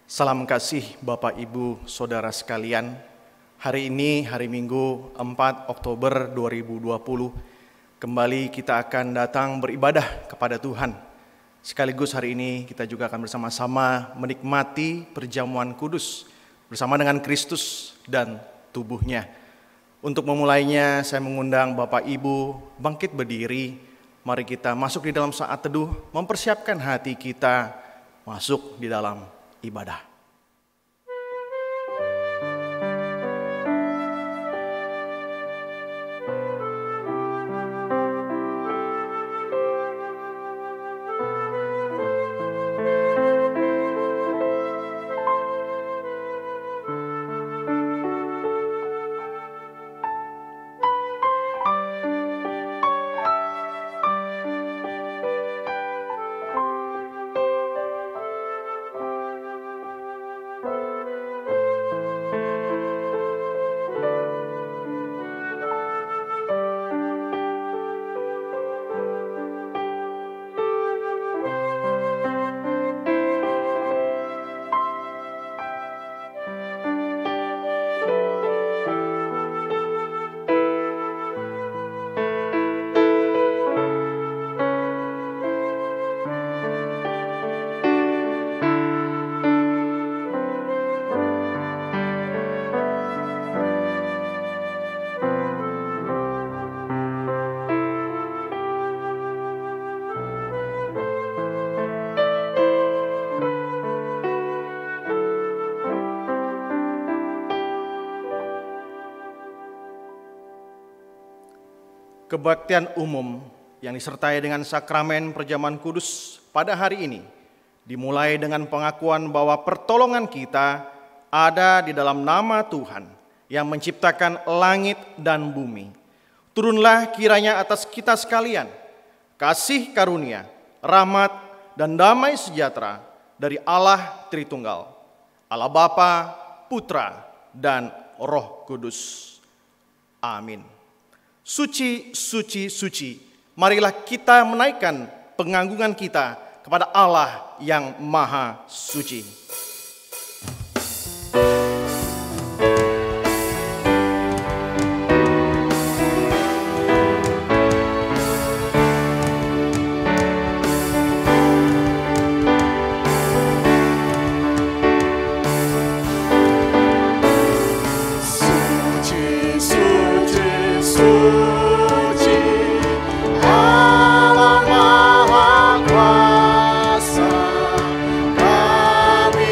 Salam kasih Bapak Ibu Saudara sekalian. Hari ini hari Minggu 4 Oktober 2020. Kembali kita akan datang beribadah kepada Tuhan. Sekaligus hari ini kita juga akan bersama-sama menikmati perjamuan kudus bersama dengan Kristus dan tubuhnya. Untuk memulainya saya mengundang Bapak Ibu bangkit berdiri. Mari kita masuk di dalam saat teduh, mempersiapkan hati kita masuk di dalam ibadah. Kebaktian umum yang disertai dengan sakramen perjamuan kudus pada hari ini dimulai dengan pengakuan bahwa pertolongan kita ada di dalam nama Tuhan yang menciptakan langit dan bumi. Turunlah kiranya atas kita sekalian kasih karunia, rahmat dan damai sejahtera dari Allah Tritunggal, Allah Bapa, Putra dan Roh Kudus. Amin. Suci, suci, suci, marilah kita menaikkan penganggungan kita kepada Allah yang Maha Suci. Kami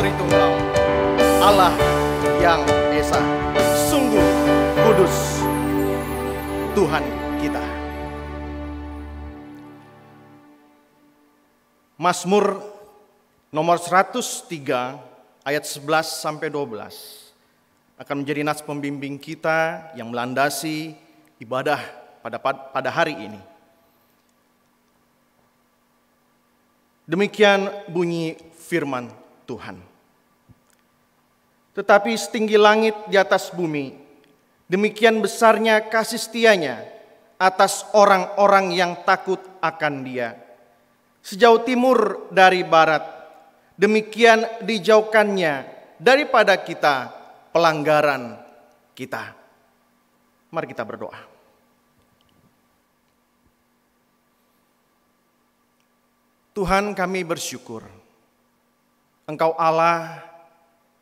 Tritunggal, Allah yang Esa, sungguh kudus Tuhan kita. Mazmur nomor 103 ayat 11 sampai 12 akan menjadi nas pembimbing kita yang melandasi ibadah pada hari ini. Demikian bunyi firman Tuhan. Tetapi setinggi langit di atas bumi, demikian besarnya kasih setianya atas orang-orang yang takut akan Dia. Sejauh timur dari barat, demikian dijauhkannya daripada kita pelanggaran kita. Mari kita berdoa. Tuhan, kami bersyukur Engkau Allah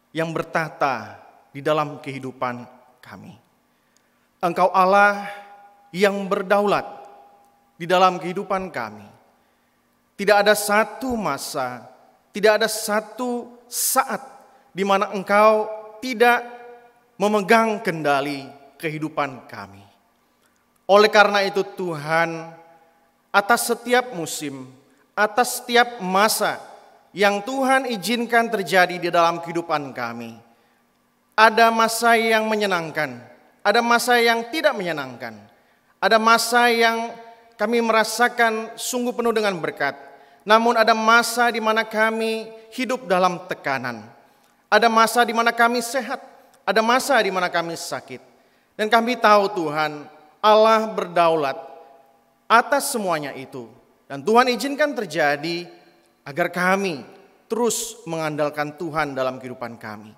yang bertata di dalam kehidupan kami. Engkau Allah yang berdaulat di dalam kehidupan kami. Tidak ada satu masa, tidak ada satu saat di mana Engkau tidak memegang kendali kehidupan kami. Oleh karena itu Tuhan, atas setiap musim, atas setiap masa yang Tuhan izinkan terjadi di dalam kehidupan kami, ada masa yang menyenangkan, ada masa yang tidak menyenangkan, ada masa yang kami merasakan sungguh penuh dengan berkat. Namun ada masa di mana kami hidup dalam tekanan. Ada masa di mana kami sehat. Ada masa di mana kami sakit. Dan kami tahu Tuhan, Allah berdaulat atas semuanya itu. Dan Tuhan izinkan terjadi agar kami terus mengandalkan Tuhan dalam kehidupan kami.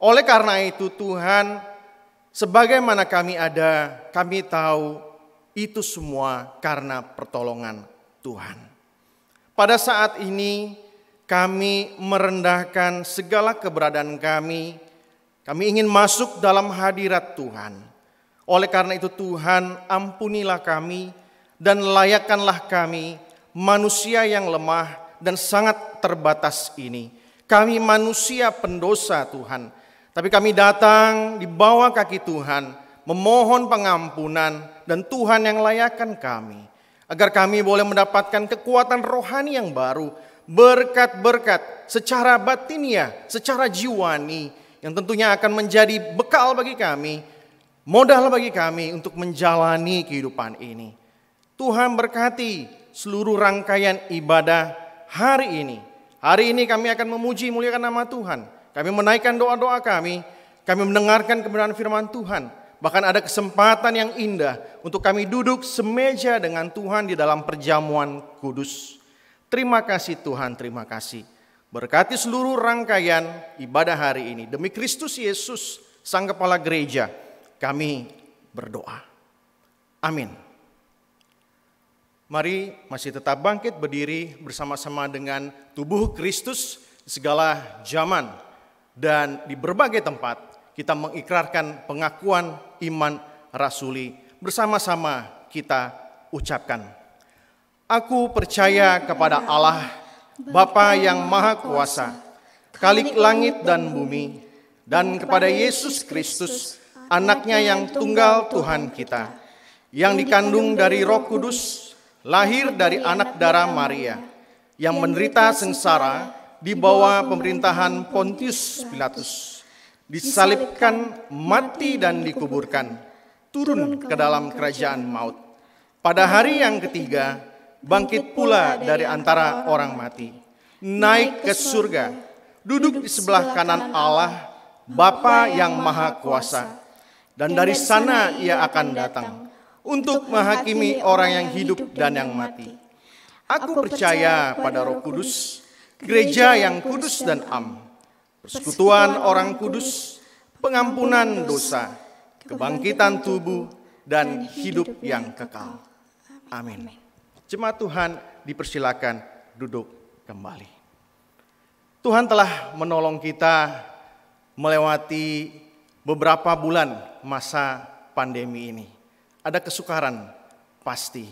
Oleh karena itu Tuhan, sebagaimana kami ada, kami tahu itu semua karena pertolongan Tuhan. Pada saat ini kami merendahkan segala keberadaan kami. Kami ingin masuk dalam hadirat Tuhan. Oleh karena itu Tuhan, ampunilah kami dan layakkanlah kami manusia yang lemah dan sangat terbatas ini. Kami manusia pendosa Tuhan. Tapi kami datang di bawah kaki Tuhan, memohon pengampunan dan Tuhan yang layakkan kami. Agar kami boleh mendapatkan kekuatan rohani yang baru, berkat-berkat secara batiniah, secara jiwani, yang tentunya akan menjadi bekal bagi kami, modal bagi kami untuk menjalani kehidupan ini. Tuhan berkati seluruh rangkaian ibadah hari ini. Hari ini kami akan memuji muliakan nama Tuhan. Kami menaikkan doa-doa kami mendengarkan kebenaran firman Tuhan. Bahkan ada kesempatan yang indah untuk kami duduk semeja dengan Tuhan di dalam perjamuan kudus. Terima kasih Tuhan, terima kasih. Berkati seluruh rangkaian ibadah hari ini. Demi Kristus Yesus, Sang Kepala Gereja, kami berdoa. Amin. Mari masih tetap bangkit berdiri bersama-sama dengan tubuh Kristus di segala zaman dan di berbagai tempat. Kita mengikrarkan pengakuan iman rasuli. Bersama-sama kita ucapkan. Aku percaya kepada Allah, Bapa yang Maha Kuasa, Khalik langit dan bumi, dan kepada Yesus Kristus, Anaknya yang tunggal Tuhan kita, yang dikandung dari Roh Kudus, lahir dari anak darah Maria, yang menderita sengsara di bawah pemerintahan Pontius Pilatus, disalibkan, mati dan dikuburkan, turun ke dalam kerajaan maut. Pada hari yang ketiga, bangkit pula dari antara orang mati, naik ke surga, duduk di sebelah kanan Allah, Bapa yang Maha Kuasa. Dan dari sana Ia akan datang untuk menghakimi orang yang hidup dan yang mati. Aku percaya pada Roh Kudus, gereja yang kudus dan am, persekutuan orang kudus, pengampunan dosa, kebangkitan tubuh, dan hidup yang kekal. Amin. Jemaat Tuhan dipersilakan duduk kembali. Tuhan telah menolong kita melewati beberapa bulan masa pandemi ini. Ada kesukaran pasti,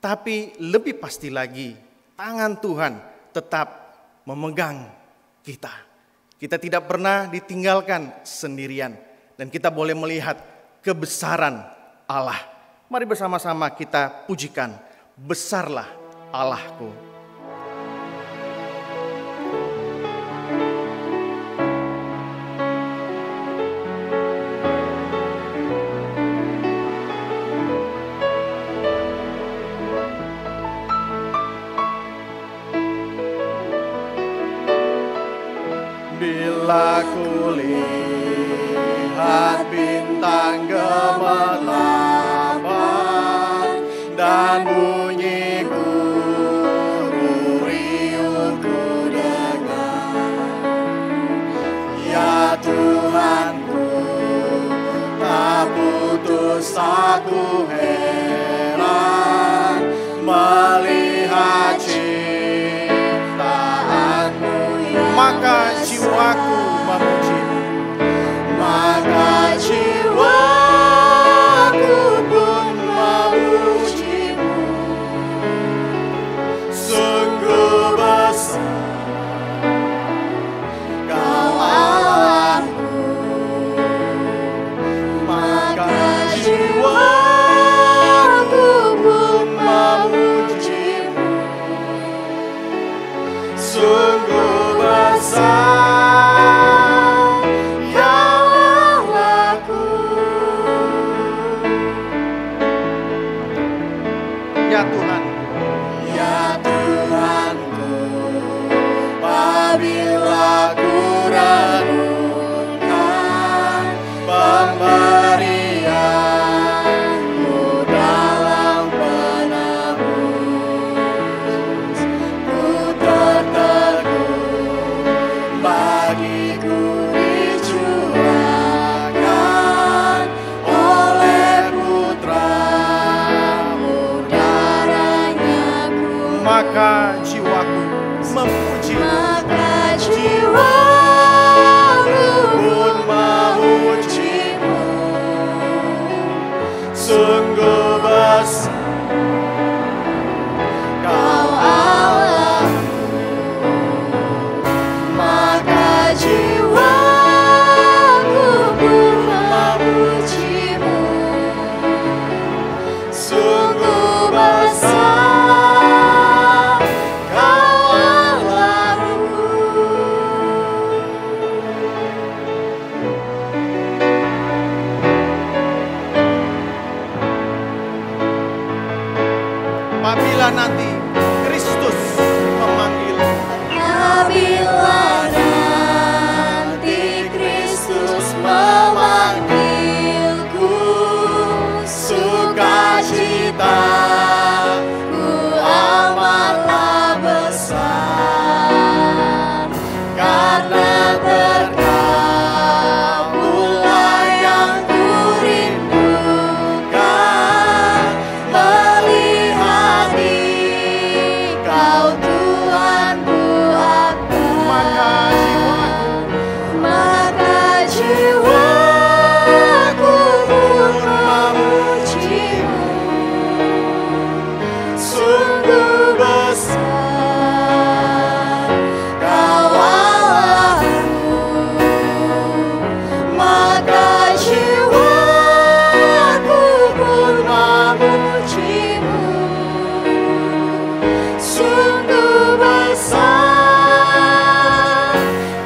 tapi lebih pasti lagi tangan Tuhan tetap memegang kita. Kita tidak pernah ditinggalkan sendirian. Dan kita boleh melihat kebesaran Allah. Mari bersama-sama kita pujikan, besarlah Allahku. Bila kulihat bintang gemerlapan dan bunyi guru riuh ku dengar, ya Tuhanku, tak putus aku heran melihat ciptaanmu, maka jiwaku memujimu, maka jiwaku pun memujimu. Sungguh besar Kau Allahku, maka jiwaku pun memujimu. Sungguh besar ya Allahku. Ya Tuhan, ya Tuhanku, apabila ku renungkan pemberian-Mu dalam penebus, ku tertegun bagiku dicurahkan oleh Putra-Mu darahnya, maka jiwaku memuji, maka jiwaku pun memujimu. Sungguh besar Kau Allahku, maka jiwaku pun memujimu. Sungguh besar Kau Allahku. Apabila nanti Kristus memanggil, apabila nanti Kristus memanggilku, sukacitaku amatlah besar, karena terkabullah yang kurindukan, melihat Kau Tuhanku akan, maka jiwaku pun memujimu. Sungguh besar Kau Allahku, maka jiwaku pun memujimu. Sungguh besar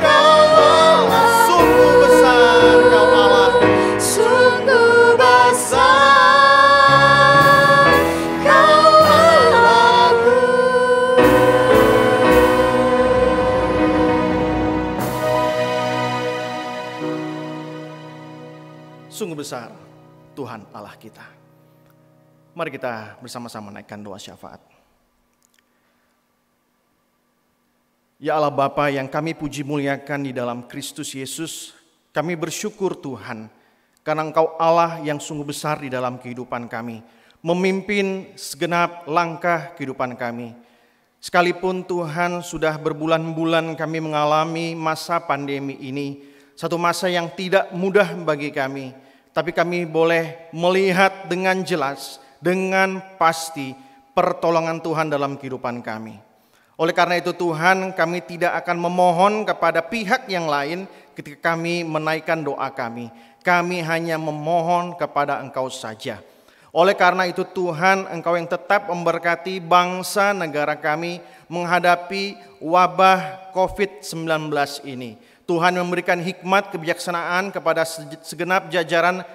Kau Allah, sungguh besar Kau Allah, sungguh besar Kau Allahku. Sungguh besar Tuhan Allah kita. Mari kita bersama-sama naikkan doa syafaat. Ya Allah Bapa yang kami puji muliakan di dalam Kristus Yesus, kami bersyukur Tuhan karena Engkau Allah yang sungguh besar di dalam kehidupan kami, memimpin segenap langkah kehidupan kami. Sekalipun Tuhan sudah berbulan-bulan kami mengalami masa pandemi ini, satu masa yang tidak mudah bagi kami, tapi kami boleh melihat dengan jelas, dengan pasti pertolongan Tuhan dalam kehidupan kami. Oleh karena itu Tuhan, kami tidak akan memohon kepada pihak yang lain ketika kami menaikkan doa kami. Kami hanya memohon kepada Engkau saja. Oleh karena itu Tuhan, Engkau yang tetap memberkati bangsa negara kami menghadapi wabah COVID-19 ini. Tuhan memberikan hikmat kebijaksanaan kepada segenap jajaran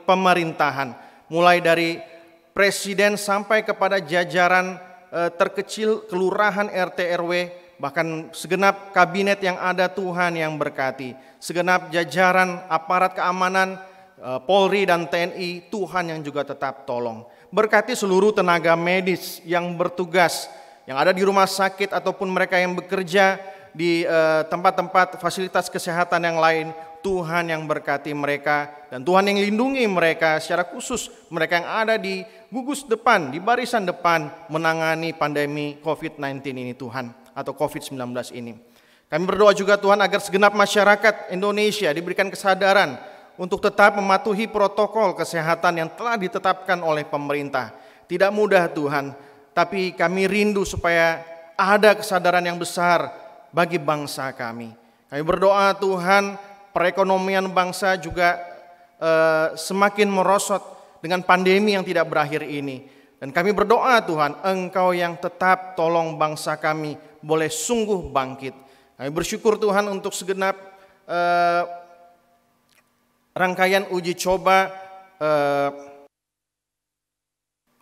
pemerintahan. Mulai dari presiden sampai kepada jajaran terkecil kelurahan RT RW, bahkan segenap kabinet yang ada Tuhan yang berkati. Segenap jajaran aparat keamanan Polri dan TNI, Tuhan yang juga tetap tolong. Berkati seluruh tenaga medis yang bertugas, yang ada di rumah sakit ataupun mereka yang bekerja di tempat-tempat fasilitas kesehatan yang lain. Tuhan yang berkati mereka dan Tuhan yang lindungi mereka secara khusus, mereka yang ada di gugus depan, di barisan depan menangani pandemi COVID-19 ini Tuhan, atau COVID-19 ini. Kami berdoa juga Tuhan agar segenap masyarakat Indonesia diberikan kesadaran untuk tetap mematuhi protokol kesehatan yang telah ditetapkan oleh pemerintah. Tidak mudah Tuhan, tapi kami rindu supaya ada kesadaran yang besar bagi bangsa kami. Kami berdoa Tuhan, perekonomian bangsa juga semakin merosot dengan pandemi yang tidak berakhir ini. Dan kami berdoa Tuhan, Engkau yang tetap tolong bangsa kami boleh sungguh bangkit. Kami bersyukur Tuhan untuk segenap rangkaian uji coba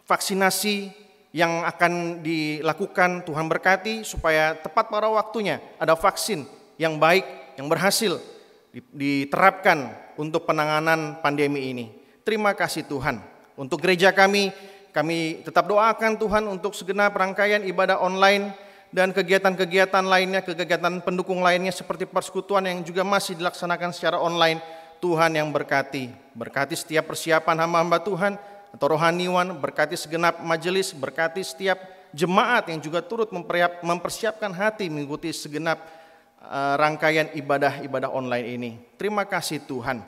vaksinasi yang akan dilakukan. Tuhan berkati supaya tepat pada waktunya ada vaksin yang baik, yang berhasil diterapkan untuk penanganan pandemi ini. Terima kasih Tuhan. Untuk gereja kami tetap doakan Tuhan untuk segenap rangkaian ibadah online dan kegiatan-kegiatan lainnya, kegiatan pendukung lainnya seperti persekutuan yang juga masih dilaksanakan secara online. Tuhan yang berkati setiap persiapan hamba-hamba Tuhan atau rohaniwan, berkati segenap majelis, berkati setiap jemaat yang juga turut mempersiapkan hati mengikuti segenap rangkaian ibadah online ini. Terima kasih Tuhan.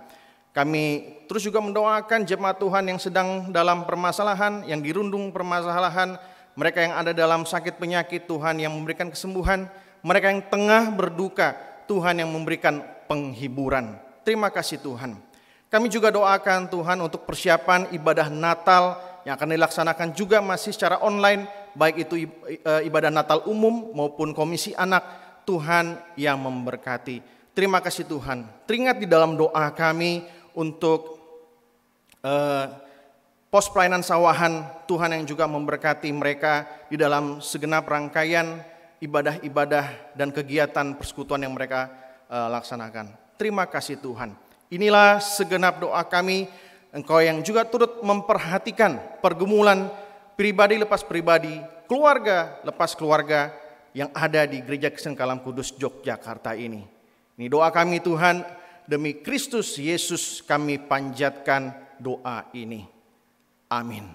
Kami terus juga mendoakan jemaat Tuhan yang sedang dalam permasalahan, yang dirundung permasalahan, mereka yang ada dalam sakit penyakit, Tuhan yang memberikan kesembuhan, mereka yang tengah berduka, Tuhan yang memberikan penghiburan. Terima kasih Tuhan. Kami juga doakan Tuhan untuk persiapan ibadah Natal yang akan dilaksanakan juga masih secara online, baik itu ibadah Natal umum maupun komisi anak. Tuhan yang memberkati. Terima kasih Tuhan. Teringat di dalam doa kami untuk pos pelayanan sawahan, Tuhan yang juga memberkati mereka di dalam segenap rangkaian ibadah-ibadah dan kegiatan persekutuan yang mereka laksanakan. Terima kasih Tuhan. Inilah segenap doa kami, Engkau yang juga turut memperhatikan pergumulan pribadi lepas pribadi, keluarga lepas keluarga, yang ada di Gereja Kristen Kalam Kudus Yogyakarta ini. Ini doa kami Tuhan, demi Kristus Yesus kami panjatkan doa ini. Amin.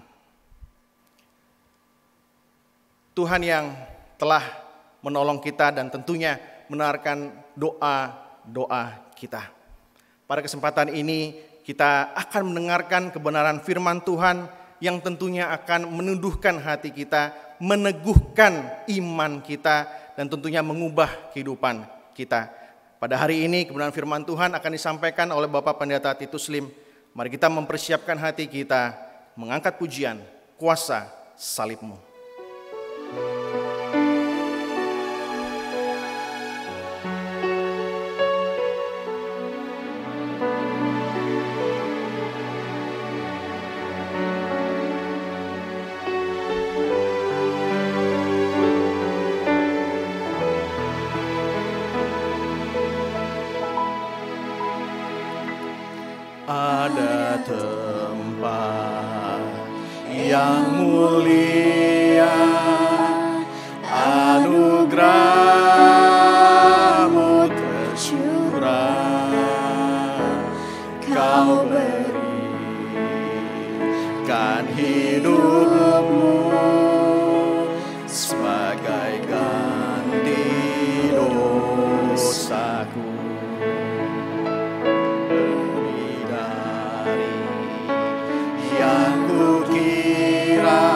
Tuhan yang telah menolong kita dan tentunya mendengarkan doa-doa kita. Pada kesempatan ini kita akan mendengarkan kebenaran firman Tuhan yang tentunya akan menundukkan hati kita, meneguhkan iman kita, dan tentunya mengubah kehidupan kita. Pada hari ini kebenaran firman Tuhan akan disampaikan oleh Bapak Pendeta Titus Lim. Mari kita mempersiapkan hati kita, mengangkat pujian, kuasa salib-Mu. Ada tempat yang mulia, anugerah-Mu tercurah, Kau berikan hidup-Mu sebagai ganti dosaku. Yang kukira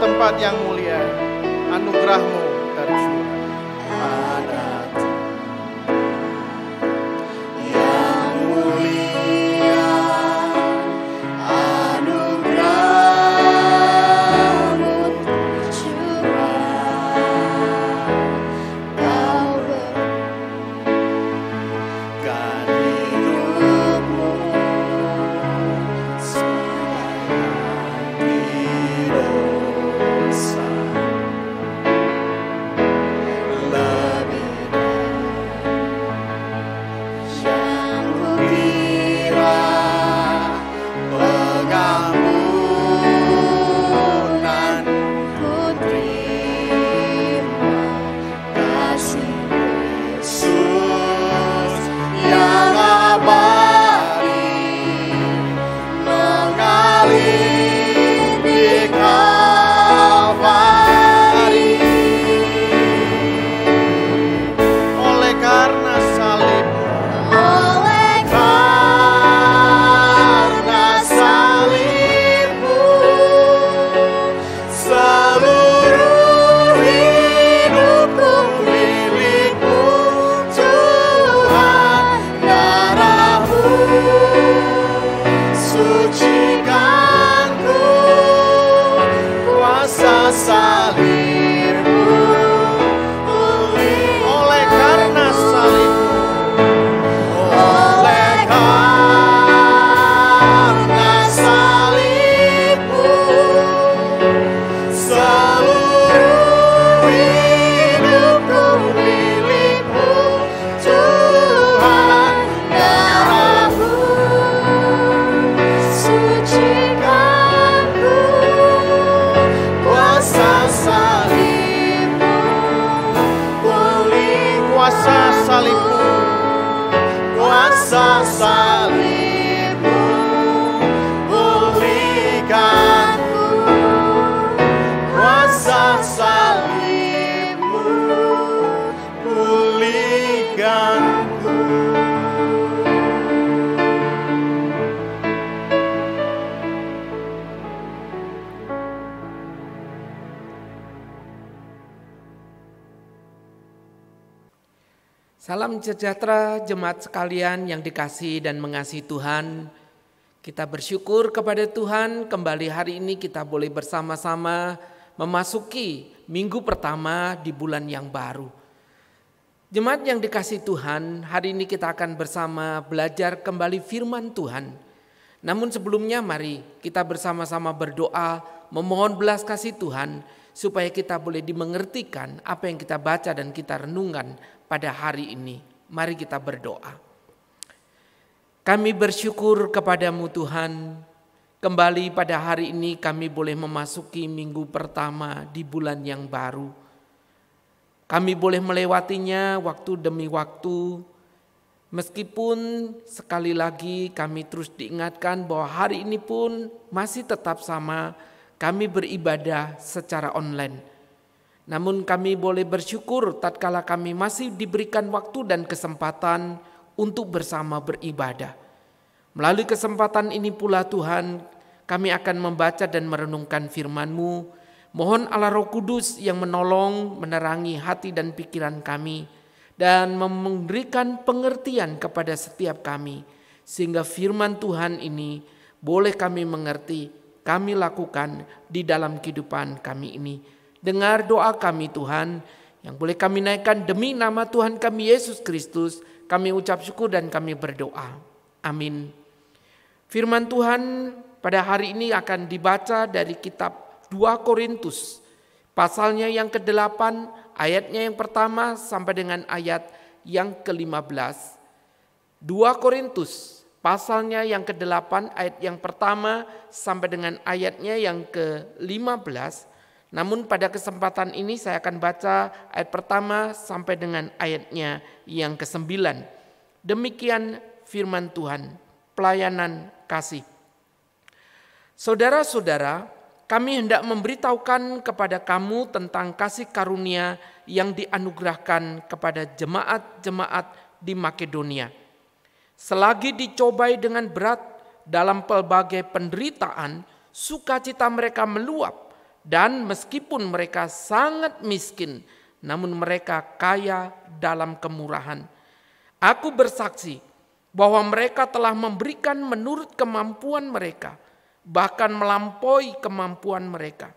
tempat yang mulia, anugerah-Mu dari surga. Salam sejahtera jemaat sekalian yang dikasihi dan mengasihi Tuhan. Kita bersyukur kepada Tuhan, kembali hari ini kita boleh bersama-sama memasuki minggu pertama di bulan yang baru. Jemaat yang dikasihi Tuhan, hari ini kita akan bersama belajar kembali firman Tuhan. Namun sebelumnya mari kita bersama-sama berdoa, memohon belas kasih Tuhan supaya kita boleh dimengertikan apa yang kita baca dan kita renungkan pada hari ini. Mari kita berdoa. Kami bersyukur kepadamu Tuhan, kembali pada hari ini kami boleh memasuki minggu pertama di bulan yang baru. Kami boleh melewatinya waktu demi waktu, meskipun sekali lagi kami terus diingatkan bahwa hari ini pun masih tetap sama, kami beribadah secara online. Namun kami boleh bersyukur tatkala kami masih diberikan waktu dan kesempatan untuk bersama beribadah. Melalui kesempatan ini pula Tuhan, kami akan membaca dan merenungkan firman-Mu. Mohon Allah Roh Kudus yang menolong, menerangi hati dan pikiran kami, dan memberikan pengertian kepada setiap kami, sehingga firman Tuhan ini boleh kami mengerti, kami lakukan di dalam kehidupan kami ini. Dengar doa kami Tuhan, yang boleh kami naikkan demi nama Tuhan kami Yesus Kristus. Kami ucap syukur dan kami berdoa. Amin. Firman Tuhan pada hari ini akan dibaca dari kitab 2 Korintus. Pasalnya yang ke-8, ayatnya yang pertama sampai dengan ayat yang ke-15. 2 Korintus, pasalnya yang ke-8, ayat yang pertama sampai dengan ayatnya yang ke-15. Namun pada kesempatan ini saya akan baca ayat pertama sampai dengan ayatnya yang ke-9. Demikian firman Tuhan, pelayanan kasih. Saudara-saudara, kami hendak memberitahukan kepada kamu tentang kasih karunia yang dianugerahkan kepada jemaat-jemaat di Makedonia. Selagi dicobai dengan berat dalam pelbagai penderitaan, sukacita mereka meluap, Dan meskipun mereka sangat miskin, namun mereka kaya dalam kemurahan. Aku bersaksi bahwa mereka telah memberikan menurut kemampuan mereka, bahkan melampaui kemampuan mereka.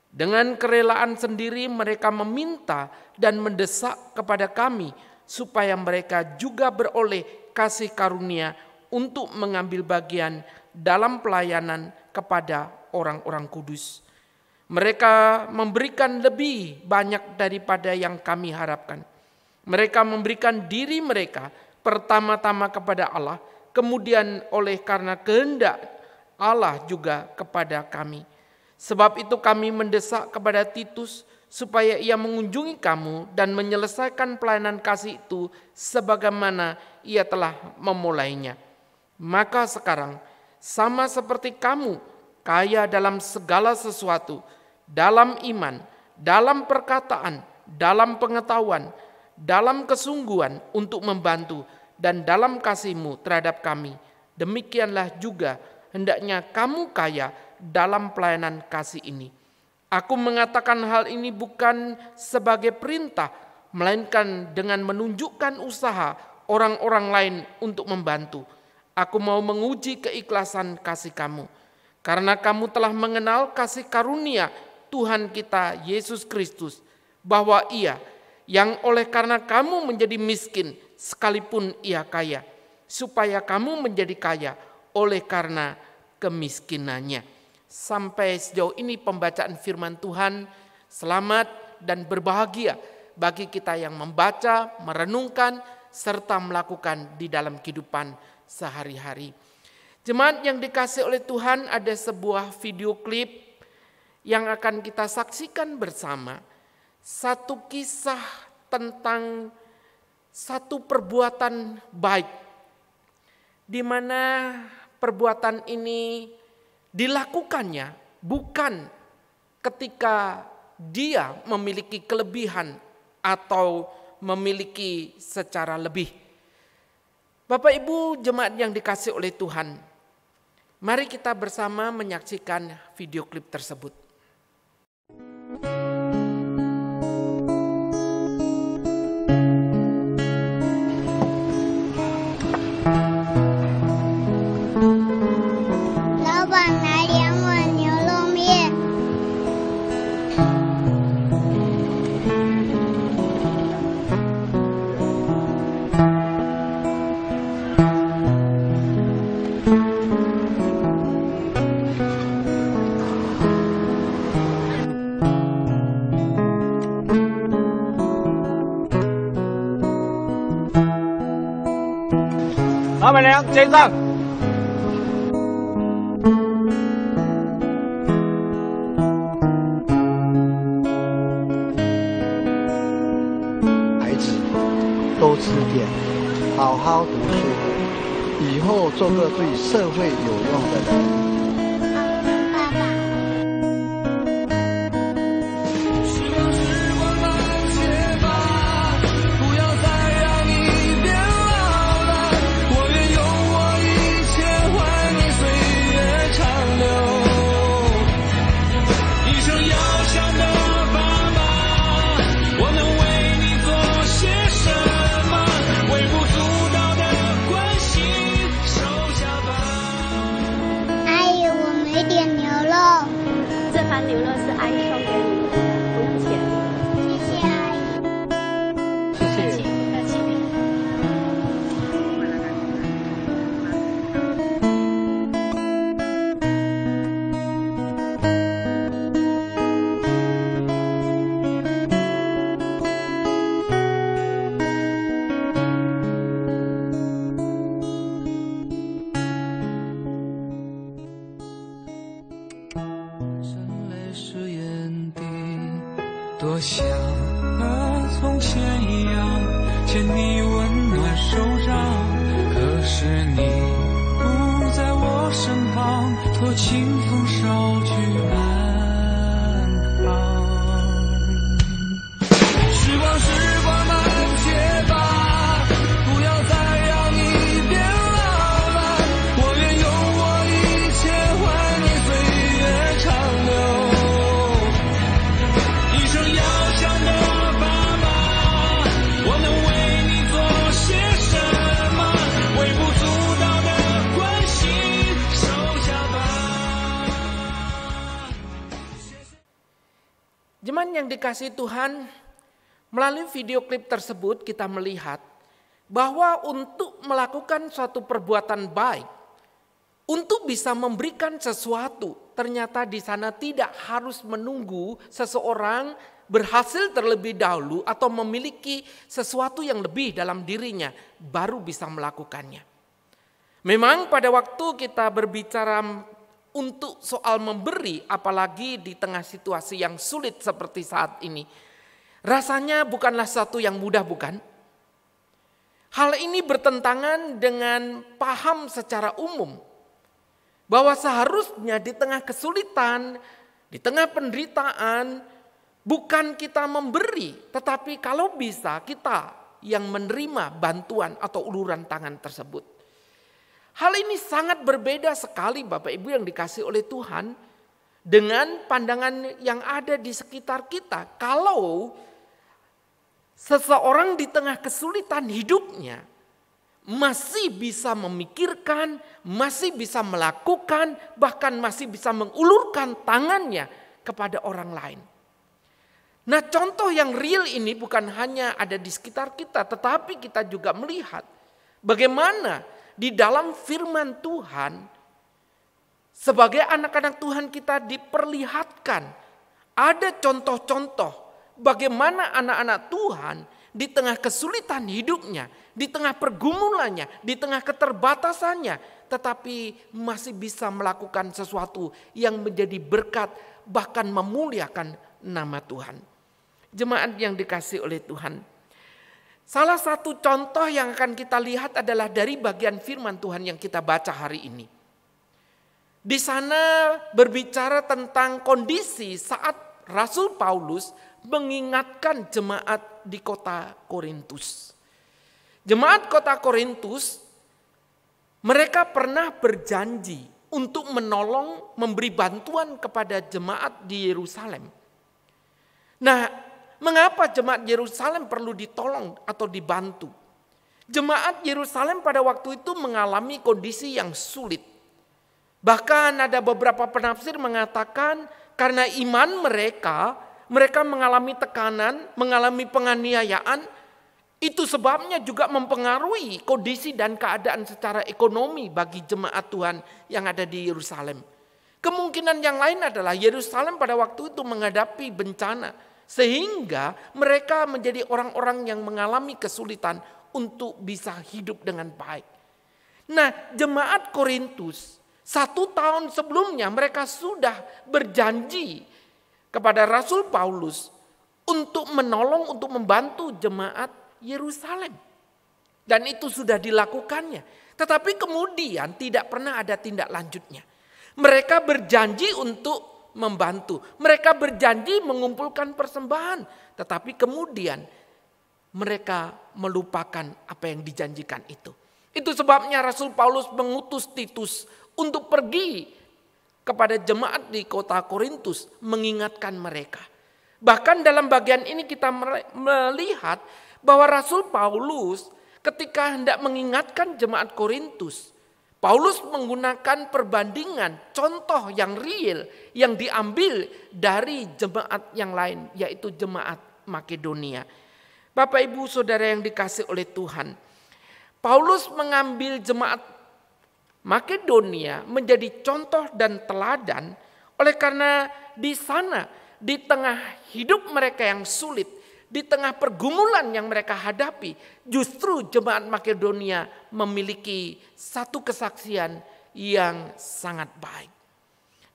Dengan kerelaan sendiri mereka meminta dan mendesak kepada kami supaya mereka juga beroleh kasih karunia untuk mengambil bagian dalam pelayanan kepada orang-orang kudus. Mereka memberikan lebih banyak daripada yang kami harapkan. Mereka memberikan diri mereka pertama-tama kepada Allah, kemudian oleh karena kehendak Allah juga kepada kami. Sebab itu kami mendesak kepada Titus supaya ia mengunjungi kamu dan menyelesaikan pelayanan kasih itu sebagaimana ia telah memulainya. Maka sekarang sama seperti kamu kaya dalam segala sesuatu, dalam iman, dalam perkataan, dalam pengetahuan, dalam kesungguhan untuk membantu, dan dalam kasihmu terhadap kami. Demikianlah juga hendaknya kamu kaya dalam pelayanan kasih ini. Aku mengatakan hal ini bukan sebagai perintah, melainkan dengan menunjukkan usaha orang-orang lain untuk membantu. Aku mau menguji keikhlasan kasih kamu, karena kamu telah mengenal kasih karunia Tuhan kita Yesus Kristus, bahwa Ia yang oleh karena kamu menjadi miskin sekalipun Ia kaya, supaya kamu menjadi kaya oleh karena kemiskinannya. Sampai sejauh ini pembacaan firman Tuhan. Selamat dan berbahagia bagi kita yang membaca, merenungkan, serta melakukan di dalam kehidupan sehari-hari. Jemaat yang dikasihi oleh Tuhan, ada sebuah video klip yang akan kita saksikan bersama. Satu kisah tentang satu perbuatan baik, di mana perbuatan ini dilakukannya bukan ketika dia memiliki kelebihan atau memiliki secara lebih. Bapak Ibu jemaat yang dikasihi oleh Tuhan, mari kita bersama menyaksikan video klip tersebut.老板娘结账。孩子，多吃点，好好读书，以后做个对社会有用的人。牛肉是阿姨送给你的，不用钱。谢谢阿姨。谢谢。客气。多像从前一样牵你温暖手掌，可是你不在我身旁，托清风捎去安康。时光慢些吧，不要再让你变老了，我愿用我一切换你岁月长流。dikasihi Tuhan, melalui video klip tersebut kita melihat bahwa untuk melakukan suatu perbuatan baik, untuk bisa memberikan sesuatu, ternyata di sana tidak harus menunggu seseorang berhasil terlebih dahulu atau memiliki sesuatu yang lebih dalam dirinya baru bisa melakukannya. Memang pada waktu kita berbicara untuk soal memberi, apalagi di tengah situasi yang sulit seperti saat ini, rasanya bukanlah sesuatu yang mudah, bukan? Hal ini bertentangan dengan paham secara umum bahwa seharusnya di tengah kesulitan, di tengah penderitaan, bukan kita memberi, tetapi kalau bisa kita yang menerima bantuan atau uluran tangan tersebut. Hal ini sangat berbeda sekali Bapak Ibu yang dikasihi oleh Tuhan dengan pandangan yang ada di sekitar kita. Kalau seseorang di tengah kesulitan hidupnya masih bisa memikirkan, masih bisa melakukan, bahkan masih bisa mengulurkan tangannya kepada orang lain. Nah, contoh yang real ini bukan hanya ada di sekitar kita, tetapi kita juga melihat bagaimana di dalam firman Tuhan sebagai anak-anak Tuhan kita diperlihatkan ada contoh-contoh bagaimana anak-anak Tuhan di tengah kesulitan hidupnya, di tengah pergumulannya, di tengah keterbatasannya, tetapi masih bisa melakukan sesuatu yang menjadi berkat, bahkan memuliakan nama Tuhan. Jemaat yang dikasihi oleh Tuhan, salah satu contoh yang akan kita lihat adalah dari bagian firman Tuhan yang kita baca hari ini. Di sana berbicara tentang kondisi saat Rasul Paulus mengingatkan jemaat di kota Korintus. Jemaat kota Korintus, mereka pernah berjanji untuk menolong, memberi bantuan kepada jemaat di Yerusalem. Nah, mengapa jemaat Yerusalem perlu ditolong atau dibantu? Jemaat Yerusalem pada waktu itu mengalami kondisi yang sulit. Bahkan ada beberapa penafsir mengatakan karena iman mereka mengalami tekanan, mengalami penganiayaan, itu sebabnya juga mempengaruhi kondisi dan keadaan secara ekonomi bagi jemaat Tuhan yang ada di Yerusalem. Kemungkinan yang lain adalah Yerusalem pada waktu itu menghadapi bencana, sehingga mereka menjadi orang-orang yang mengalami kesulitan untuk bisa hidup dengan baik. Nah, jemaat Korintus 1 tahun sebelumnya mereka sudah berjanji kepada Rasul Paulus untuk menolong, untuk membantu jemaat Yerusalem. Dan itu sudah dilakukannya. Tetapi kemudian tidak pernah ada tindak lanjutnya. Mereka berjanji untuk membantu. Mereka berjanji mengumpulkan persembahan. Tetapi kemudian mereka melupakan apa yang dijanjikan itu. Itu sebabnya Rasul Paulus mengutus Titus untuk pergi kepada jemaat di kota Korintus mengingatkan mereka. Bahkan dalam bagian ini kita melihat bahwa Rasul Paulus ketika hendak mengingatkan jemaat Korintus, Paulus menggunakan perbandingan contoh yang real yang diambil dari jemaat yang lain, yaitu jemaat Makedonia. Bapak Ibu Saudara yang dikasihi oleh Tuhan, Paulus mengambil jemaat Makedonia menjadi contoh dan teladan oleh karena di sana di tengah hidup mereka yang sulit, di tengah pergumulan yang mereka hadapi, justru jemaat Makedonia memiliki satu kesaksian yang sangat baik.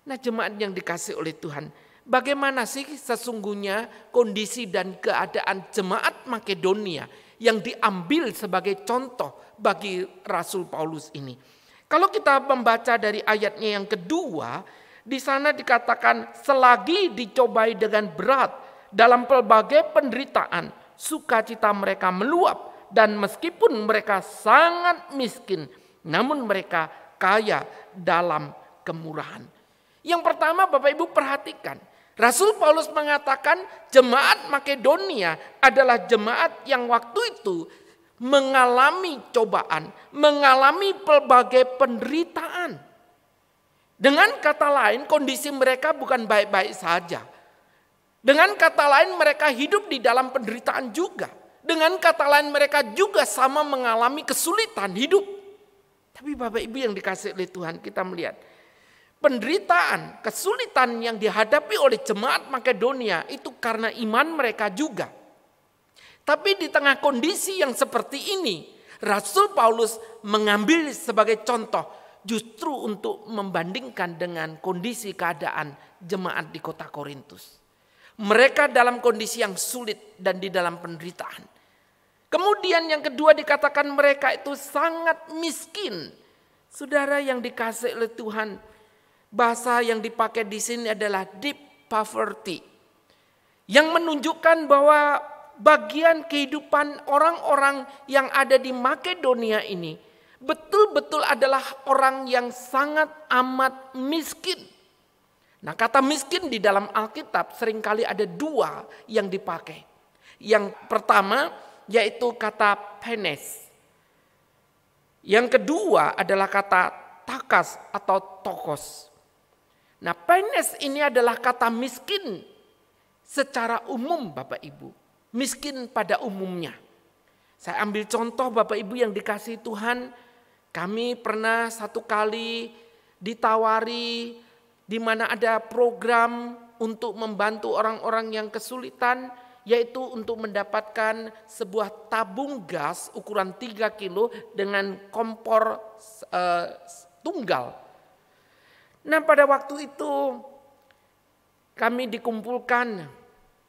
Nah, jemaat yang dikasihi oleh Tuhan, bagaimana sih sesungguhnya kondisi dan keadaan jemaat Makedonia yang diambil sebagai contoh bagi Rasul Paulus ini? Kalau kita membaca dari ayatnya yang kedua, di sana dikatakan selagi dicobai dengan berat dalam pelbagai penderitaan, sukacita mereka meluap dan meskipun mereka sangat miskin, namun mereka kaya dalam kemurahan. Yang pertama Bapak Ibu perhatikan, Rasul Paulus mengatakan jemaat Makedonia adalah jemaat yang waktu itu mengalami cobaan, mengalami pelbagai penderitaan. Dengan kata lain, kondisi mereka bukan baik-baik saja. Dengan kata lain mereka hidup di dalam penderitaan juga. Dengan kata lain mereka juga sama mengalami kesulitan hidup. Tapi Bapak Ibu yang dikasihi oleh Tuhan, kita melihat penderitaan, kesulitan yang dihadapi oleh jemaat Makedonia itu karena iman mereka juga. Tapi di tengah kondisi yang seperti ini, Rasul Paulus mengambil sebagai contoh justru untuk membandingkan dengan kondisi keadaan jemaat di kota Korintus. Mereka dalam kondisi yang sulit dan di dalam penderitaan. Kemudian yang kedua dikatakan mereka itu sangat miskin. Saudara yang dikasihi oleh Tuhan, bahasa yang dipakai di sini adalah deep poverty. Yang menunjukkan bahwa bagian kehidupan orang-orang yang ada di Makedonia ini betul-betul adalah orang yang sangat amat miskin. Nah, kata miskin di dalam Alkitab seringkali ada dua yang dipakai. Yang pertama yaitu kata penes. Yang kedua adalah kata takas atau tokos. Nah, penes ini adalah kata miskin secara umum Bapak Ibu. Miskin pada umumnya. Saya ambil contoh Bapak Ibu yang dikasihi Tuhan. Kami pernah satu kali ditawari di mana ada program untuk membantu orang-orang yang kesulitan, yaitu untuk mendapatkan sebuah tabung gas ukuran 3 kilo dengan kompor tunggal. Nah, pada waktu itu kami dikumpulkan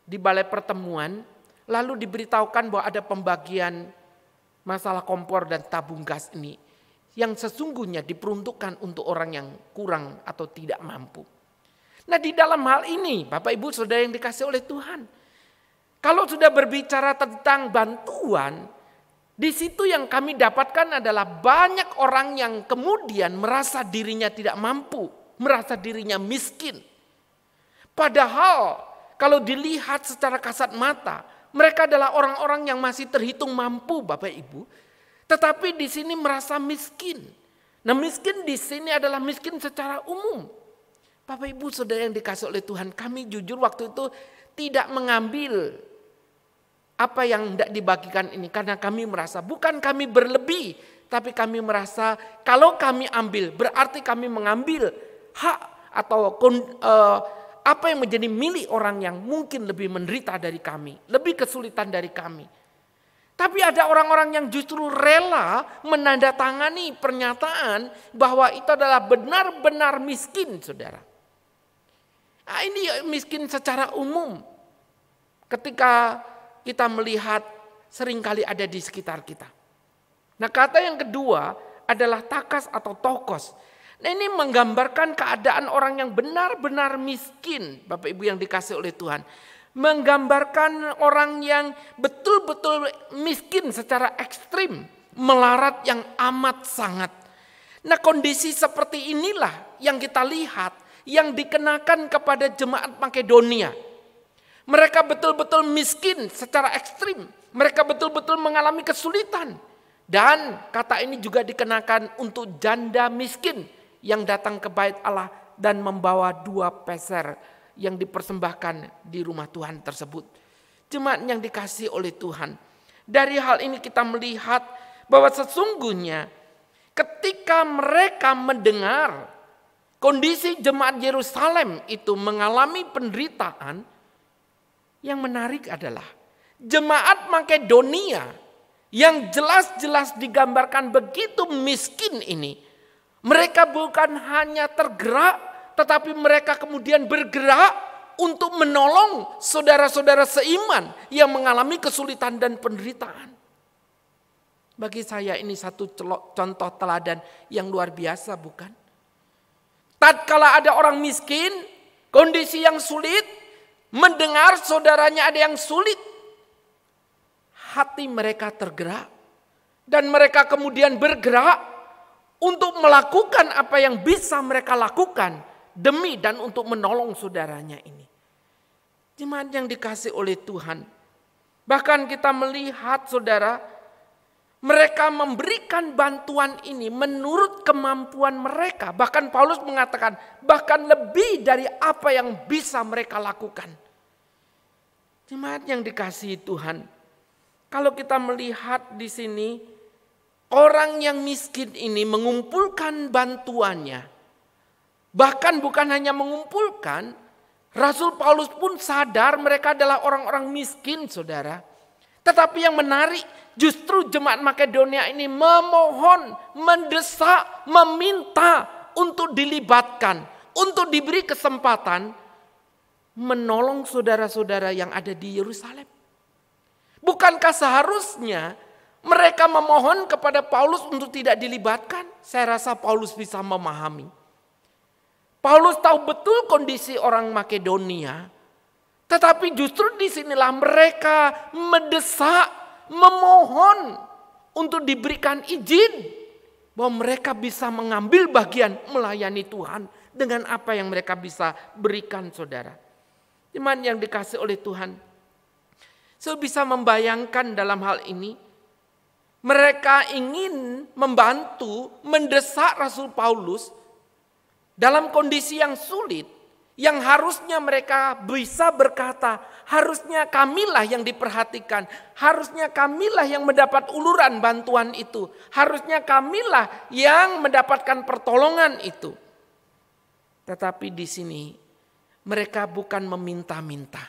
di balai pertemuan, lalu diberitahukan bahwa ada pembagian masalah kompor dan tabung gas ini yang sesungguhnya diperuntukkan untuk orang yang kurang atau tidak mampu. Nah, di dalam hal ini Bapak Ibu Saudara yang dikasihi oleh Tuhan, kalau sudah berbicara tentang bantuan, di situ yang kami dapatkan adalah banyak orang yang kemudian merasa dirinya tidak mampu, merasa dirinya miskin. Padahal kalau dilihat secara kasat mata, mereka adalah orang-orang yang masih terhitung mampu Bapak Ibu. Tetapi di sini merasa miskin. Nah, miskin di sini adalah miskin secara umum. Bapak Ibu Saudara yang dikasihi oleh Tuhan, kami jujur waktu itu tidak mengambil apa yang tidak dibagikan ini. Karena kami merasa bukan kami berlebih, tapi kami merasa kalau kami ambil berarti kami mengambil hak atau apa yang menjadi milik orang yang mungkin lebih menderita dari kami, lebih kesulitan dari kami. Tapi ada orang-orang yang justru rela menandatangani pernyataan bahwa itu adalah benar-benar miskin, saudara. Nah, ini miskin secara umum. Ketika kita melihat seringkali ada di sekitar kita. Nah, kata yang kedua adalah takas atau tokos. Nah, ini menggambarkan keadaan orang yang benar-benar miskin, Bapak Ibu yang dikasihi oleh Tuhan. Menggambarkan orang yang betul-betul miskin secara ekstrim, melarat yang amat sangat. Nah, kondisi seperti inilah yang kita lihat, yang dikenakan kepada jemaat Makedonia. Mereka betul-betul miskin secara ekstrim, mereka betul-betul mengalami kesulitan. Dan kata ini juga dikenakan untuk janda miskin yang datang ke bait Allah dan membawa 2 peser yang dipersembahkan di rumah Tuhan tersebut. Jemaat yang dikasihi oleh Tuhan. Dari hal ini kita melihat bahwa sesungguhnya ketika mereka mendengar kondisi jemaat Yerusalem itu mengalami penderitaan, yang menarik adalah jemaat Makedonia yang jelas-jelas digambarkan begitu miskin ini, mereka bukan hanya tergerak, tetapi mereka kemudian bergerak untuk menolong saudara-saudara seiman yang mengalami kesulitan dan penderitaan. Bagi saya ini satu contoh teladan yang luar biasa, bukan? Tatkala ada orang miskin, kondisi yang sulit, mendengar saudaranya ada yang sulit, hati mereka tergerak. Dan mereka kemudian bergerak untuk melakukan apa yang bisa mereka lakukan demi dan untuk menolong saudaranya ini. Jemaat yang dikasihi oleh Tuhan. Bahkan kita melihat saudara, mereka memberikan bantuan ini menurut kemampuan mereka. Bahkan Paulus mengatakan bahkan lebih dari apa yang bisa mereka lakukan. Jemaat yang dikasihi Tuhan, kalau kita melihat di sini, orang yang miskin ini mengumpulkan bantuannya. Bahkan bukan hanya mengumpulkan, Rasul Paulus pun sadar mereka adalah orang-orang miskin, saudara. Tetapi yang menarik, justru jemaat Makedonia ini memohon, mendesak, meminta untuk dilibatkan, untuk diberi kesempatan menolong saudara-saudara yang ada di Yerusalem. Bukankah seharusnya mereka memohon kepada Paulus untuk tidak dilibatkan? Saya rasa Paulus bisa memahami. Paulus tahu betul kondisi orang Makedonia. Tetapi justru disinilah mereka mendesak, memohon untuk diberikan izin. Bahwa mereka bisa mengambil bagian melayani Tuhan dengan apa yang mereka bisa berikan, saudara. Iman yang dikasih oleh Tuhan. Saya bisa membayangkan dalam hal ini. Mereka ingin membantu, mendesak Rasul Paulus dalam kondisi yang sulit, yang harusnya mereka bisa berkata, harusnya kamilah yang diperhatikan, harusnya kamilah yang mendapat uluran bantuan itu, harusnya kamilah yang mendapatkan pertolongan itu. Tetapi di sini mereka bukan meminta-minta,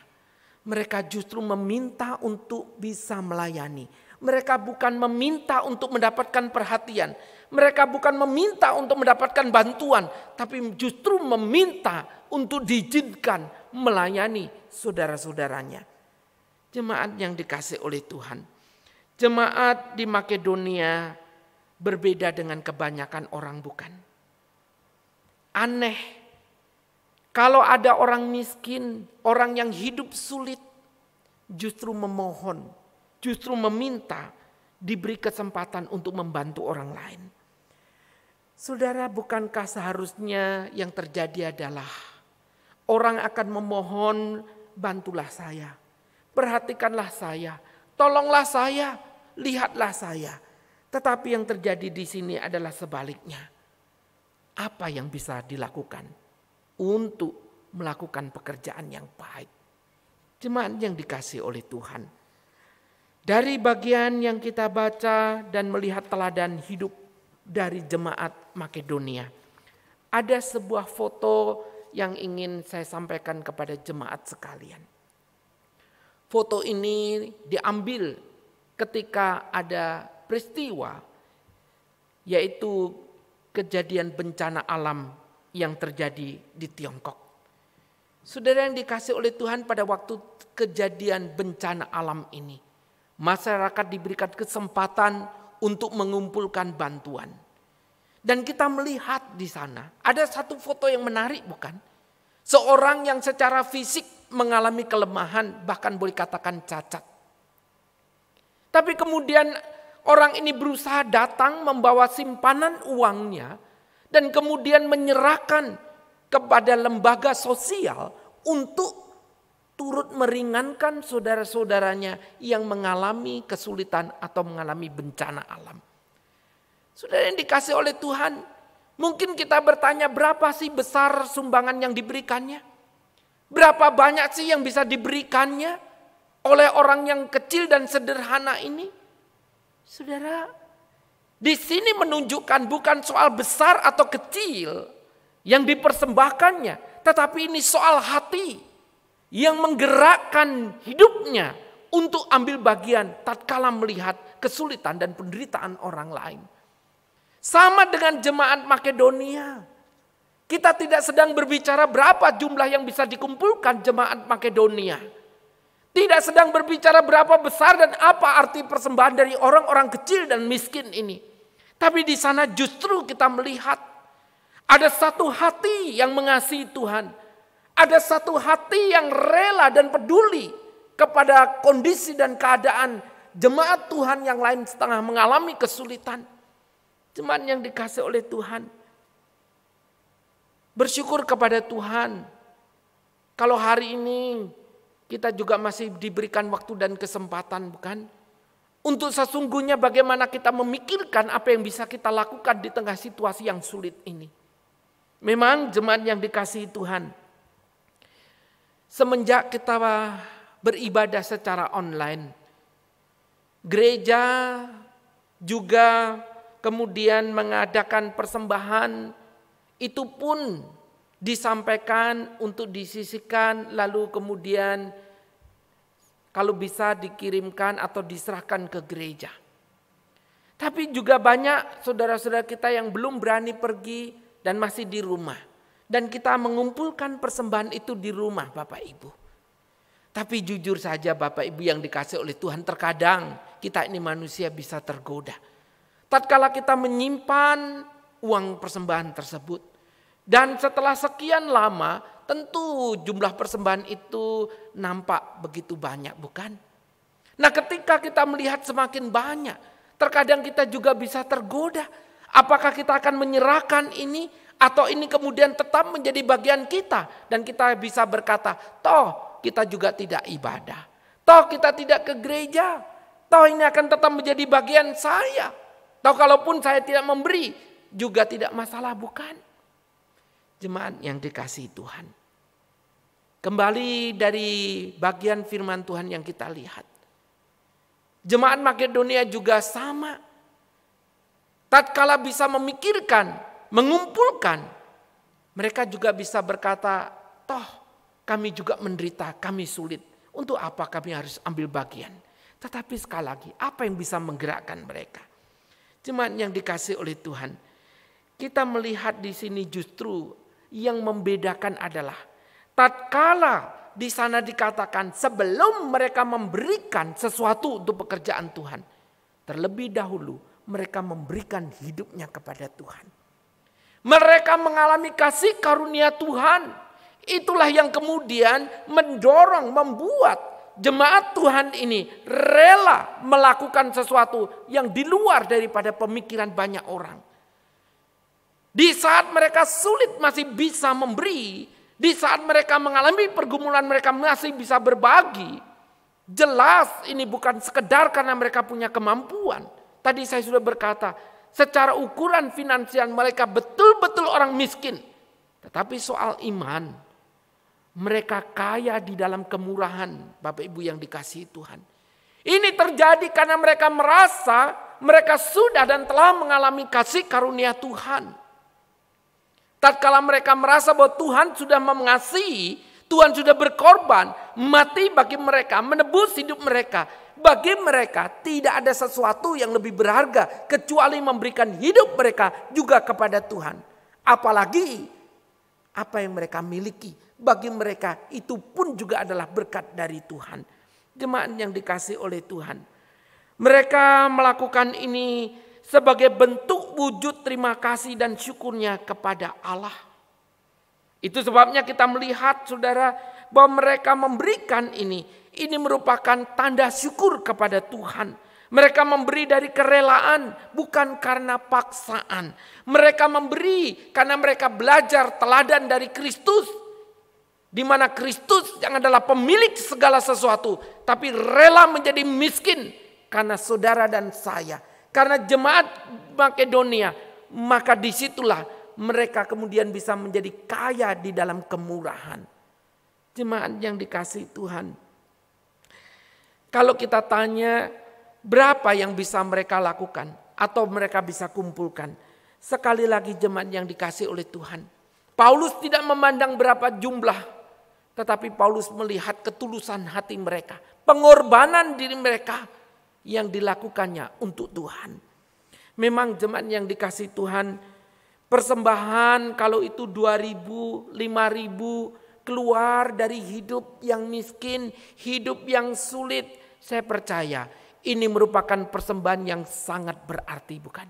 mereka justru meminta untuk bisa melayani. Mereka bukan meminta untuk mendapatkan perhatian. Mereka bukan meminta untuk mendapatkan bantuan. Tapi justru meminta untuk diizinkan melayani saudara-saudaranya. Jemaat yang dikasih oleh Tuhan. Jemaat di Makedonia berbeda dengan kebanyakan orang, bukan? Aneh. Kalau ada orang miskin, orang yang hidup sulit, justru memohon, justru meminta diberi kesempatan untuk membantu orang lain. Saudara, bukankah seharusnya yang terjadi adalah orang akan memohon, bantulah saya, perhatikanlah saya, tolonglah saya, lihatlah saya. Tetapi yang terjadi di sini adalah sebaliknya. Apa yang bisa dilakukan untuk melakukan pekerjaan yang baik? Jemaat yang dikasihi oleh Tuhan. Dari bagian yang kita baca dan melihat teladan hidup dari jemaat Makedonia, ada sebuah foto yang ingin saya sampaikan kepada jemaat sekalian. Foto ini diambil ketika ada peristiwa, yaitu kejadian bencana alam yang terjadi di Tiongkok. Saudara yang dikasih oleh Tuhan, pada waktu kejadian bencana alam ini, masyarakat diberikan kesempatan untuk mengumpulkan bantuan. Dan kita melihat di sana, ada satu foto yang menarik, bukan? Seorang yang secara fisik mengalami kelemahan, bahkan boleh katakan cacat. Tapi kemudian orang ini berusaha datang membawa simpanan uangnya, dan kemudian menyerahkan kepada lembaga sosial untuk turut meringankan saudara-saudaranya yang mengalami kesulitan atau mengalami bencana alam. Saudara yang dikasih oleh Tuhan, mungkin kita bertanya, berapa sih besar sumbangan yang diberikannya? Berapa banyak sih yang bisa diberikannya oleh orang yang kecil dan sederhana ini? Saudara, di sini menunjukkan bukan soal besar atau kecil yang dipersembahkannya, tetapi ini soal hati yang menggerakkan hidupnya untuk ambil bagian tatkala melihat kesulitan dan penderitaan orang lain. Sama dengan jemaat Makedonia. Kita tidak sedang berbicara berapa jumlah yang bisa dikumpulkan jemaat Makedonia. Tidak sedang berbicara berapa besar dan apa arti persembahan dari orang-orang kecil dan miskin ini. Tapi di sana justru kita melihat ada satu hati yang mengasihi Tuhan. Ada satu hati yang rela dan peduli kepada kondisi dan keadaan jemaat Tuhan yang lain setengah mengalami kesulitan. Jemaat yang dikasih oleh Tuhan. Bersyukur kepada Tuhan. Kalau hari ini kita juga masih diberikan waktu dan kesempatan, bukan? Untuk sesungguhnya bagaimana kita memikirkan apa yang bisa kita lakukan di tengah situasi yang sulit ini. Memang jemaat yang dikasihi Tuhan, semenjak kita beribadah secara online. Gereja juga kemudian mengadakan persembahan, itu pun disampaikan untuk disisihkan, lalu kemudian kalau bisa dikirimkan atau diserahkan ke gereja. Tapi juga banyak saudara-saudara kita yang belum berani pergi dan masih di rumah. Dan kita mengumpulkan persembahan itu di rumah Bapak Ibu. Tapi jujur saja Bapak Ibu yang dikasihi oleh Tuhan, terkadang kita ini manusia bisa tergoda. Tatkala kita menyimpan uang persembahan tersebut, dan setelah sekian lama tentu jumlah persembahan itu nampak begitu banyak, bukan? Nah, ketika kita melihat semakin banyak, terkadang kita juga bisa tergoda. Apakah kita akan menyerahkan ini atau ini kemudian tetap menjadi bagian kita dan kita bisa berkata, toh kita juga tidak ibadah, toh kita tidak ke gereja, toh ini akan tetap menjadi bagian saya, toh kalaupun saya tidak memberi juga tidak masalah, bukan? Jemaat yang dikasihi Tuhan, kembali dari bagian firman Tuhan yang kita lihat, jemaat Makedonia juga sama. Tatkala bisa memikirkan, mengumpulkan, mereka juga bisa berkata, toh kami juga menderita, kami sulit. Untuk apa kami harus ambil bagian? Tetapi sekali lagi, apa yang bisa menggerakkan mereka? Jemaat yang dikasihi oleh Tuhan, kita melihat di sini justru yang membedakan adalah tatkala di sana dikatakan sebelum mereka memberikan sesuatu untuk pekerjaan Tuhan, terlebih dahulu mereka memberikan hidupnya kepada Tuhan. Mereka mengalami kasih karunia Tuhan. Itulah yang kemudian mendorong, membuat jemaat Tuhan ini rela melakukan sesuatu yang di luar daripada pemikiran banyak orang. Di saat mereka sulit masih bisa memberi, di saat mereka mengalami pergumulan mereka masih bisa berbagi. Jelas ini bukan sekedar karena mereka punya kemampuan. Tadi saya sudah berkata, secara ukuran finansial mereka betul-betul orang miskin. Tetapi soal iman, mereka kaya di dalam kemurahan, Bapak Ibu yang dikasihi Tuhan. Ini terjadi karena mereka merasa mereka sudah dan telah mengalami kasih karunia Tuhan. Tatkala mereka merasa bahwa Tuhan sudah mengasihi, Tuhan sudah berkorban, mati bagi mereka, menebus hidup mereka. Bagi mereka tidak ada sesuatu yang lebih berharga kecuali memberikan hidup mereka juga kepada Tuhan. Apalagi apa yang mereka miliki, bagi mereka itu pun juga adalah berkat dari Tuhan. Jemaat yang dikasihi oleh Tuhan, mereka melakukan ini sebagai bentuk wujud terima kasih dan syukurnya kepada Allah. Itu sebabnya kita melihat saudara bahwa mereka memberikan ini merupakan tanda syukur kepada Tuhan. Mereka memberi dari kerelaan, bukan karena paksaan. Mereka memberi karena mereka belajar teladan dari Kristus, di mana Kristus yang adalah pemilik segala sesuatu, tapi rela menjadi miskin karena saudara dan saya, karena jemaat Makedonia. Maka disitulah mereka kemudian bisa menjadi kaya di dalam kemurahan. Jemaat yang dikasihi Tuhan, kalau kita tanya berapa yang bisa mereka lakukan atau mereka bisa kumpulkan, sekali lagi jemaat yang dikasihi oleh Tuhan, Paulus tidak memandang berapa jumlah, tetapi Paulus melihat ketulusan hati mereka, pengorbanan diri mereka yang dilakukannya untuk Tuhan. Memang jemaat yang dikasihi Tuhan, persembahan kalau itu 2.000, 5.000 keluar dari hidup yang miskin, hidup yang sulit. Saya percaya ini merupakan persembahan yang sangat berarti, bukan?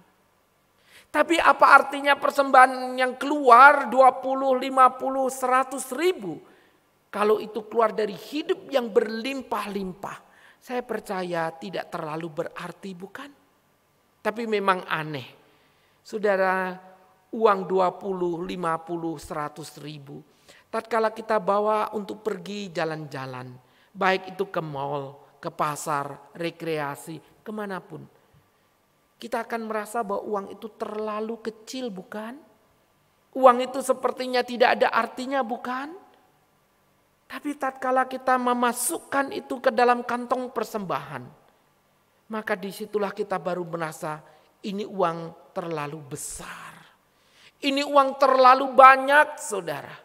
Tapi apa artinya persembahan yang keluar 20, 50, 100 ribu? Kalau itu keluar dari hidup yang berlimpah-limpah, saya percaya tidak terlalu berarti, bukan? Tapi memang aneh. Saudara, uang 20, 50, 100 ribu. Tatkala kita bawa untuk pergi jalan-jalan, baik itu ke mall, ke pasar, rekreasi, kemanapun, kita akan merasa bahwa uang itu terlalu kecil, bukan? Uang itu sepertinya tidak ada artinya, bukan? Tapi tatkala kita memasukkan itu ke dalam kantong persembahan, maka disitulah kita baru merasa ini uang terlalu besar. Ini uang terlalu banyak, saudara.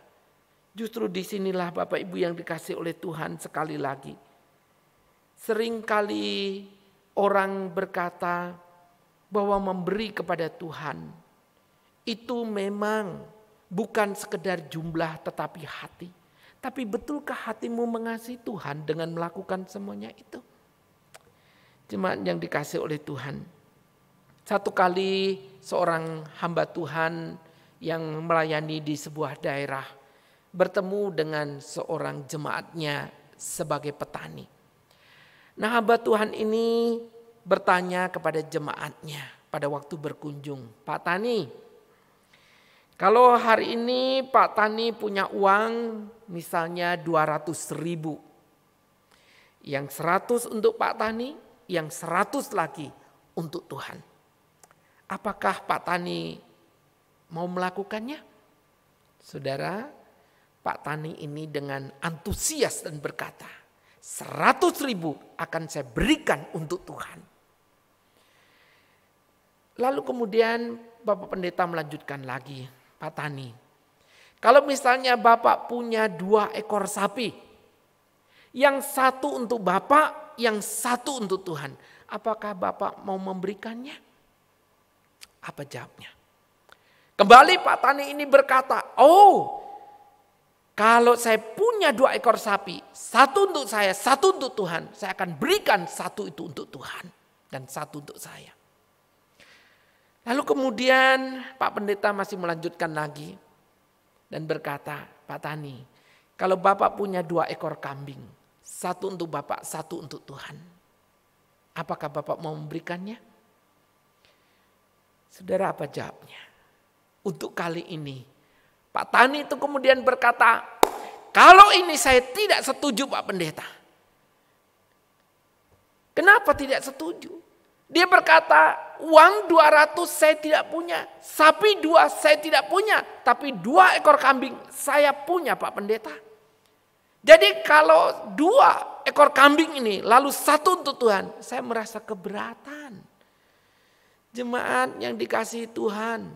Justru disinilah Bapak Ibu yang dikasih oleh Tuhan sekali lagi. Seringkali orang berkata bahwa memberi kepada Tuhan itu memang bukan sekedar jumlah tetapi hati. Tapi betulkah hatimu mengasihi Tuhan dengan melakukan semuanya itu? Jemaat yang dikasih oleh Tuhan. Satu kali seorang hamba Tuhan yang melayani di sebuah daerah bertemu dengan seorang jemaatnya sebagai petani. Nah, hamba Tuhan ini bertanya kepada jemaatnya pada waktu berkunjung, "Pak Tani, kalau hari ini Pak Tani punya uang misalnya 200.000, yang 100 untuk Pak Tani, yang 100 lagi untuk Tuhan. Apakah Pak Tani mau melakukannya?" Saudara, Pak Tani ini dengan antusias dan berkata, 100.000 akan saya berikan untuk Tuhan. Lalu kemudian Bapak Pendeta melanjutkan lagi, "Pak Tani, kalau misalnya Bapak punya 2 ekor sapi, yang satu untuk Bapak, yang satu untuk Tuhan, apakah Bapak mau memberikannya?" Apa jawabnya? Kembali Pak Tani ini berkata, "Oh, kalau saya punya 2 ekor sapi, satu untuk saya, satu untuk Tuhan, saya akan berikan satu itu untuk Tuhan dan satu untuk saya." Lalu kemudian Pak Pendeta masih melanjutkan lagi dan berkata, "Pak Tani, kalau Bapak punya 2 ekor kambing, satu untuk Bapak, satu untuk Tuhan, apakah Bapak mau memberikannya?" Saudara, apa jawabnya? Untuk kali ini Pak Tani itu kemudian berkata, "Kalau ini saya tidak setuju Pak Pendeta." Kenapa tidak setuju? Dia berkata, uang 200 saya tidak punya, sapi 2 saya tidak punya, tapi 2 ekor kambing saya punya Pak Pendeta. Jadi kalau 2 ekor kambing ini lalu satu untuk Tuhan, saya merasa keberatan. Jemaat yang dikasihi Tuhan,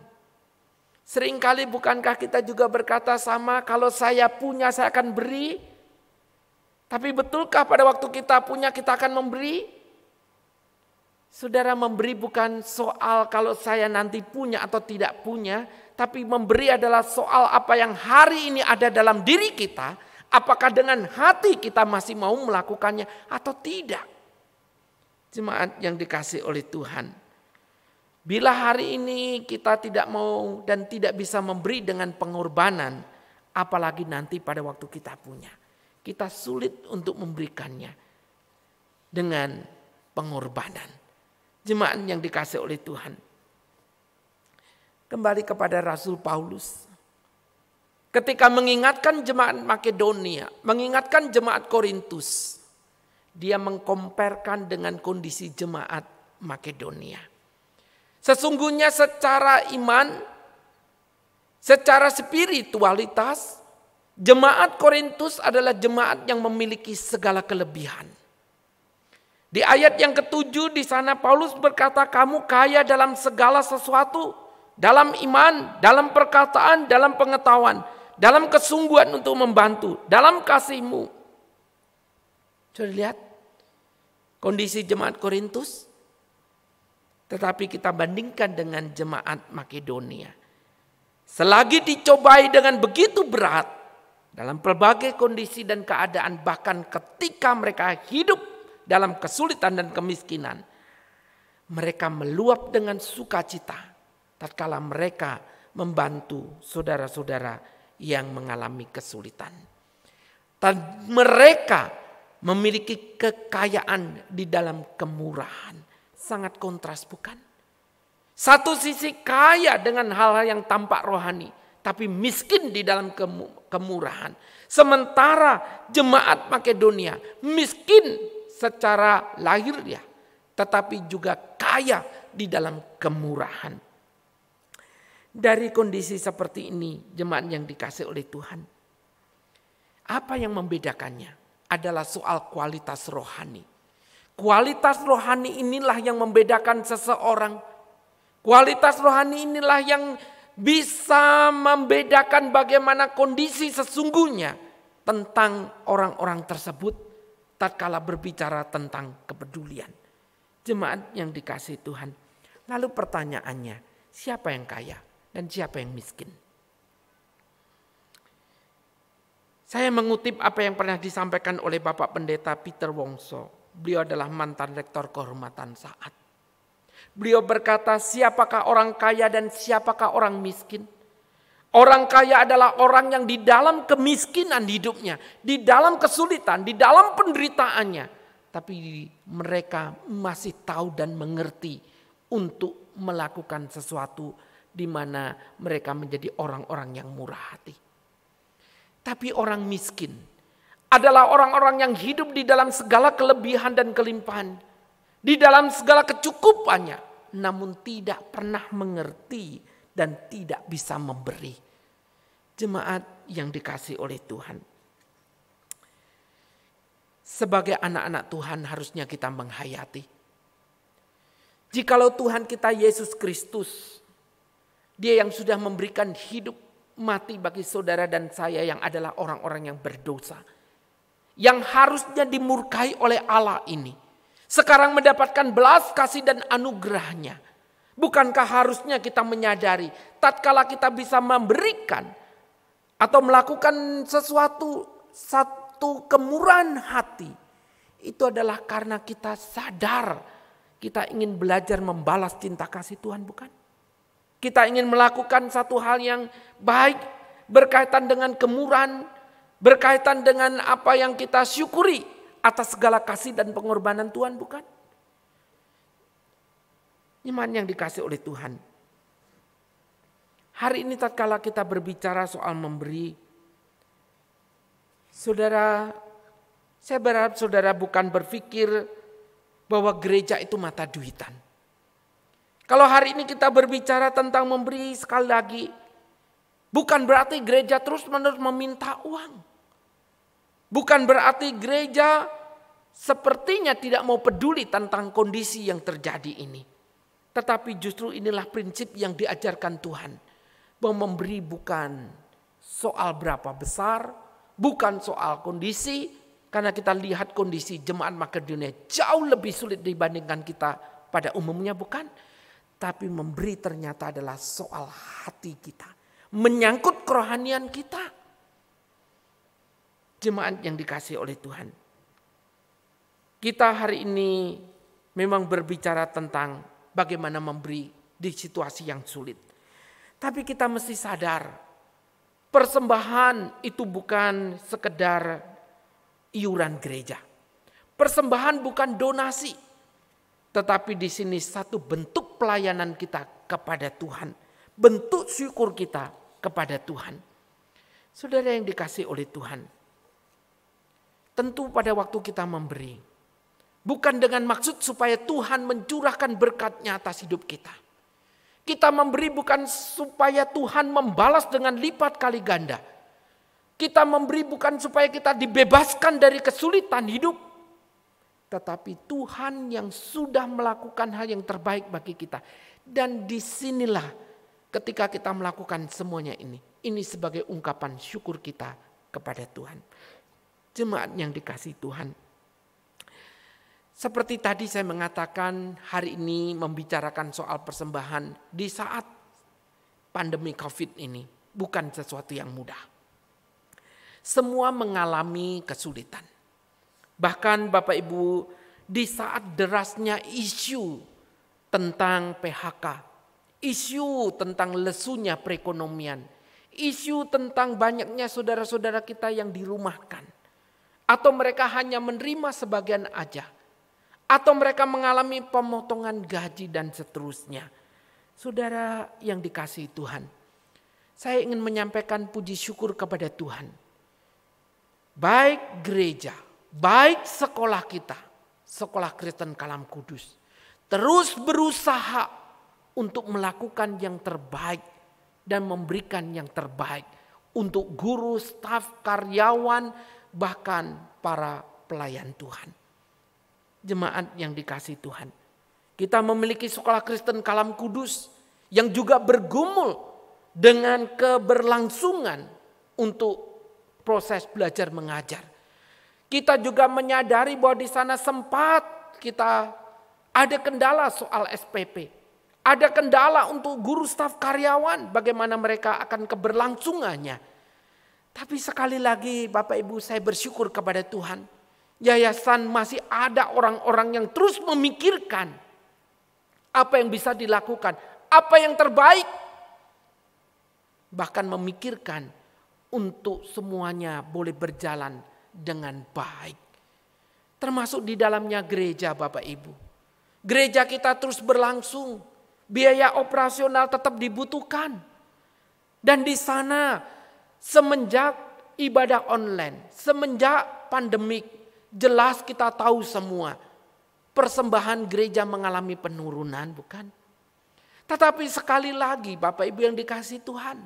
seringkali bukankah kita juga berkata sama, kalau saya punya saya akan beri. Tapi betulkah pada waktu kita punya kita akan memberi? Saudara, memberi bukan soal kalau saya nanti punya atau tidak punya, tapi memberi adalah soal apa yang hari ini ada dalam diri kita, apakah dengan hati kita masih mau melakukannya atau tidak. Jemaat yang dikasih oleh Tuhan, bila hari ini kita tidak mau dan tidak bisa memberi dengan pengorbanan, apalagi nanti pada waktu kita punya, kita sulit untuk memberikannya dengan pengorbanan. Jemaat yang dikasih oleh Tuhan, kembali kepada Rasul Paulus. Ketika mengingatkan jemaat Makedonia, mengingatkan jemaat Korintus, dia mengkomparkan dengan kondisi jemaat Makedonia. Sesungguhnya secara iman, secara spiritualitas, jemaat Korintus adalah jemaat yang memiliki segala kelebihan. Di ayat yang ke-7 di sana Paulus berkata, "Kamu kaya dalam segala sesuatu, dalam iman, dalam perkataan, dalam pengetahuan, dalam kesungguhan untuk membantu, dalam kasihmu." Sudah lihat kondisi jemaat Korintus? Tetapi kita bandingkan dengan jemaat Makedonia. Selagi dicobai dengan begitu berat, dalam berbagai kondisi dan keadaan, bahkan ketika mereka hidup dalam kesulitan dan kemiskinan, mereka meluap dengan sukacita tatkala mereka membantu saudara-saudara yang mengalami kesulitan. Dan mereka memiliki kekayaan di dalam kemurahan. Sangat kontras, bukan? Satu sisi kaya dengan hal-hal yang tampak rohani, tapi miskin di dalam kemurahan. Sementara jemaat Makedonia miskin secara lahiriah, tetapi juga kaya di dalam kemurahan. Dari kondisi seperti ini, jemaat yang dikasih oleh Tuhan, Apa yang membedakannya? Adalah soal kualitas rohani. Kualitas rohani inilah yang membedakan seseorang. Kualitas rohani inilah yang bisa membedakan bagaimana kondisi sesungguhnya tentang orang-orang tersebut tatkala berbicara tentang kepedulian. Jemaat yang dikasihi Tuhan. Lalu pertanyaannya, siapa yang kaya dan siapa yang miskin? Saya mengutip apa yang pernah disampaikan oleh Bapak Pendeta Peter Wongso. Beliau adalah mantan rektor kehormatan Saat. Beliau berkata, siapakah orang kaya dan siapakah orang miskin? Orang kaya adalah orang yang di dalam kemiskinan hidupnya, di dalam kesulitan, di dalam penderitaannya. Tapi mereka masih tahu dan mengerti untuk melakukan sesuatu di mana mereka menjadi orang-orang yang murah hati. Tapi orang miskin adalah orang-orang yang hidup di dalam segala kelebihan dan kelimpahan. Di dalam segala kecukupannya. Namun tidak pernah mengerti dan tidak bisa memberi. Jemaat yang dikasihi oleh Tuhan. Sebagai anak-anak Tuhan harusnya kita menghayati. Jikalau Tuhan kita Yesus Kristus, Dia yang sudah memberikan hidup mati bagi saudara dan saya yang adalah orang-orang yang berdosa. Yang harusnya dimurkai oleh Allah ini. Sekarang mendapatkan belas kasih dan anugerahnya. Bukankah harusnya kita menyadari tatkala kita bisa memberikan atau melakukan satu kemurahan hati. Itu adalah karena kita sadar kita ingin belajar membalas cinta kasih Tuhan, bukan? Kita ingin melakukan satu hal yang baik berkaitan dengan kemurahan, berkaitan dengan apa yang kita syukuri atas segala kasih dan pengorbanan Tuhan, bukan? Iman yang dikasih oleh Tuhan. Hari ini tatkala kita berbicara soal memberi, saudara, saya berharap saudara bukan berpikir bahwa gereja itu mata duitan. Kalau hari ini kita berbicara tentang memberi, sekali lagi, bukan berarti gereja terus-menerus meminta uang. Bukan berarti gereja sepertinya tidak mau peduli tentang kondisi yang terjadi ini. Tetapi justru inilah prinsip yang diajarkan Tuhan. Bahwa memberi bukan soal berapa besar, bukan soal kondisi. Karena kita lihat kondisi jemaat Makedonia jauh lebih sulit dibandingkan kita pada umumnya, bukan? Tapi memberi ternyata adalah soal hati kita. Menyangkut kerohanian kita. Jemaat yang dikasihi oleh Tuhan. Kita hari ini memang berbicara tentang bagaimana memberi di situasi yang sulit. Tapi kita mesti sadar, persembahan itu bukan sekedar iuran gereja. Persembahan bukan donasi. Tetapi di sini satu bentuk pelayanan kita kepada Tuhan. Bentuk syukur kita kepada Tuhan. Saudara yang dikasihi oleh Tuhan. Tentu pada waktu kita memberi. Bukan dengan maksud supaya Tuhan mencurahkan berkat-Nya atas hidup kita. Kita memberi bukan supaya Tuhan membalas dengan lipat kali ganda. Kita memberi bukan supaya kita dibebaskan dari kesulitan hidup. Tetapi Tuhan yang sudah melakukan hal yang terbaik bagi kita. Dan disinilah ketika kita melakukan semuanya ini. Ini sebagai ungkapan syukur kita kepada Tuhan. Jemaat yang dikasihi Tuhan. Seperti tadi saya mengatakan hari ini membicarakan soal persembahan di saat pandemi COVID ini. Bukan sesuatu yang mudah. Semua mengalami kesulitan. Bahkan Bapak Ibu, di saat derasnya isu tentang PHK, isu tentang lesunya perekonomian, isu tentang banyaknya saudara-saudara kita yang dirumahkan, atau mereka hanya menerima sebagian aja, atau mereka mengalami pemotongan gaji dan seterusnya. Saudara yang dikasihi Tuhan, saya ingin menyampaikan puji syukur kepada Tuhan. Baik gereja, baik sekolah kita, sekolah Kristen Kalam Kudus, terus berusaha untuk melakukan yang terbaik dan memberikan yang terbaik untuk guru, staf, karyawan, bahkan para pelayan Tuhan. Jemaat yang dikasihi Tuhan, kita memiliki sekolah Kristen Kalam Kudus yang juga bergumul dengan keberlangsungan untuk proses belajar mengajar. Kita juga menyadari bahwa di sana sempat kita ada kendala soal SPP. Ada kendala untuk guru, staf, karyawan, bagaimana mereka akan keberlangsungannya. Tapi sekali lagi Bapak Ibu, saya bersyukur kepada Tuhan. Yayasan masih ada orang-orang yang terus memikirkan apa yang bisa dilakukan, apa yang terbaik. Bahkan memikirkan untuk semuanya boleh berjalan dengan baik. Termasuk di dalamnya gereja Bapak Ibu. Gereja kita terus berlangsung. Biaya operasional tetap dibutuhkan. Dan di sana semenjak ibadah online, semenjak pandemik, jelas kita tahu semua persembahan gereja mengalami penurunan, bukan? Tetapi sekali lagi Bapak Ibu yang dikasihi Tuhan,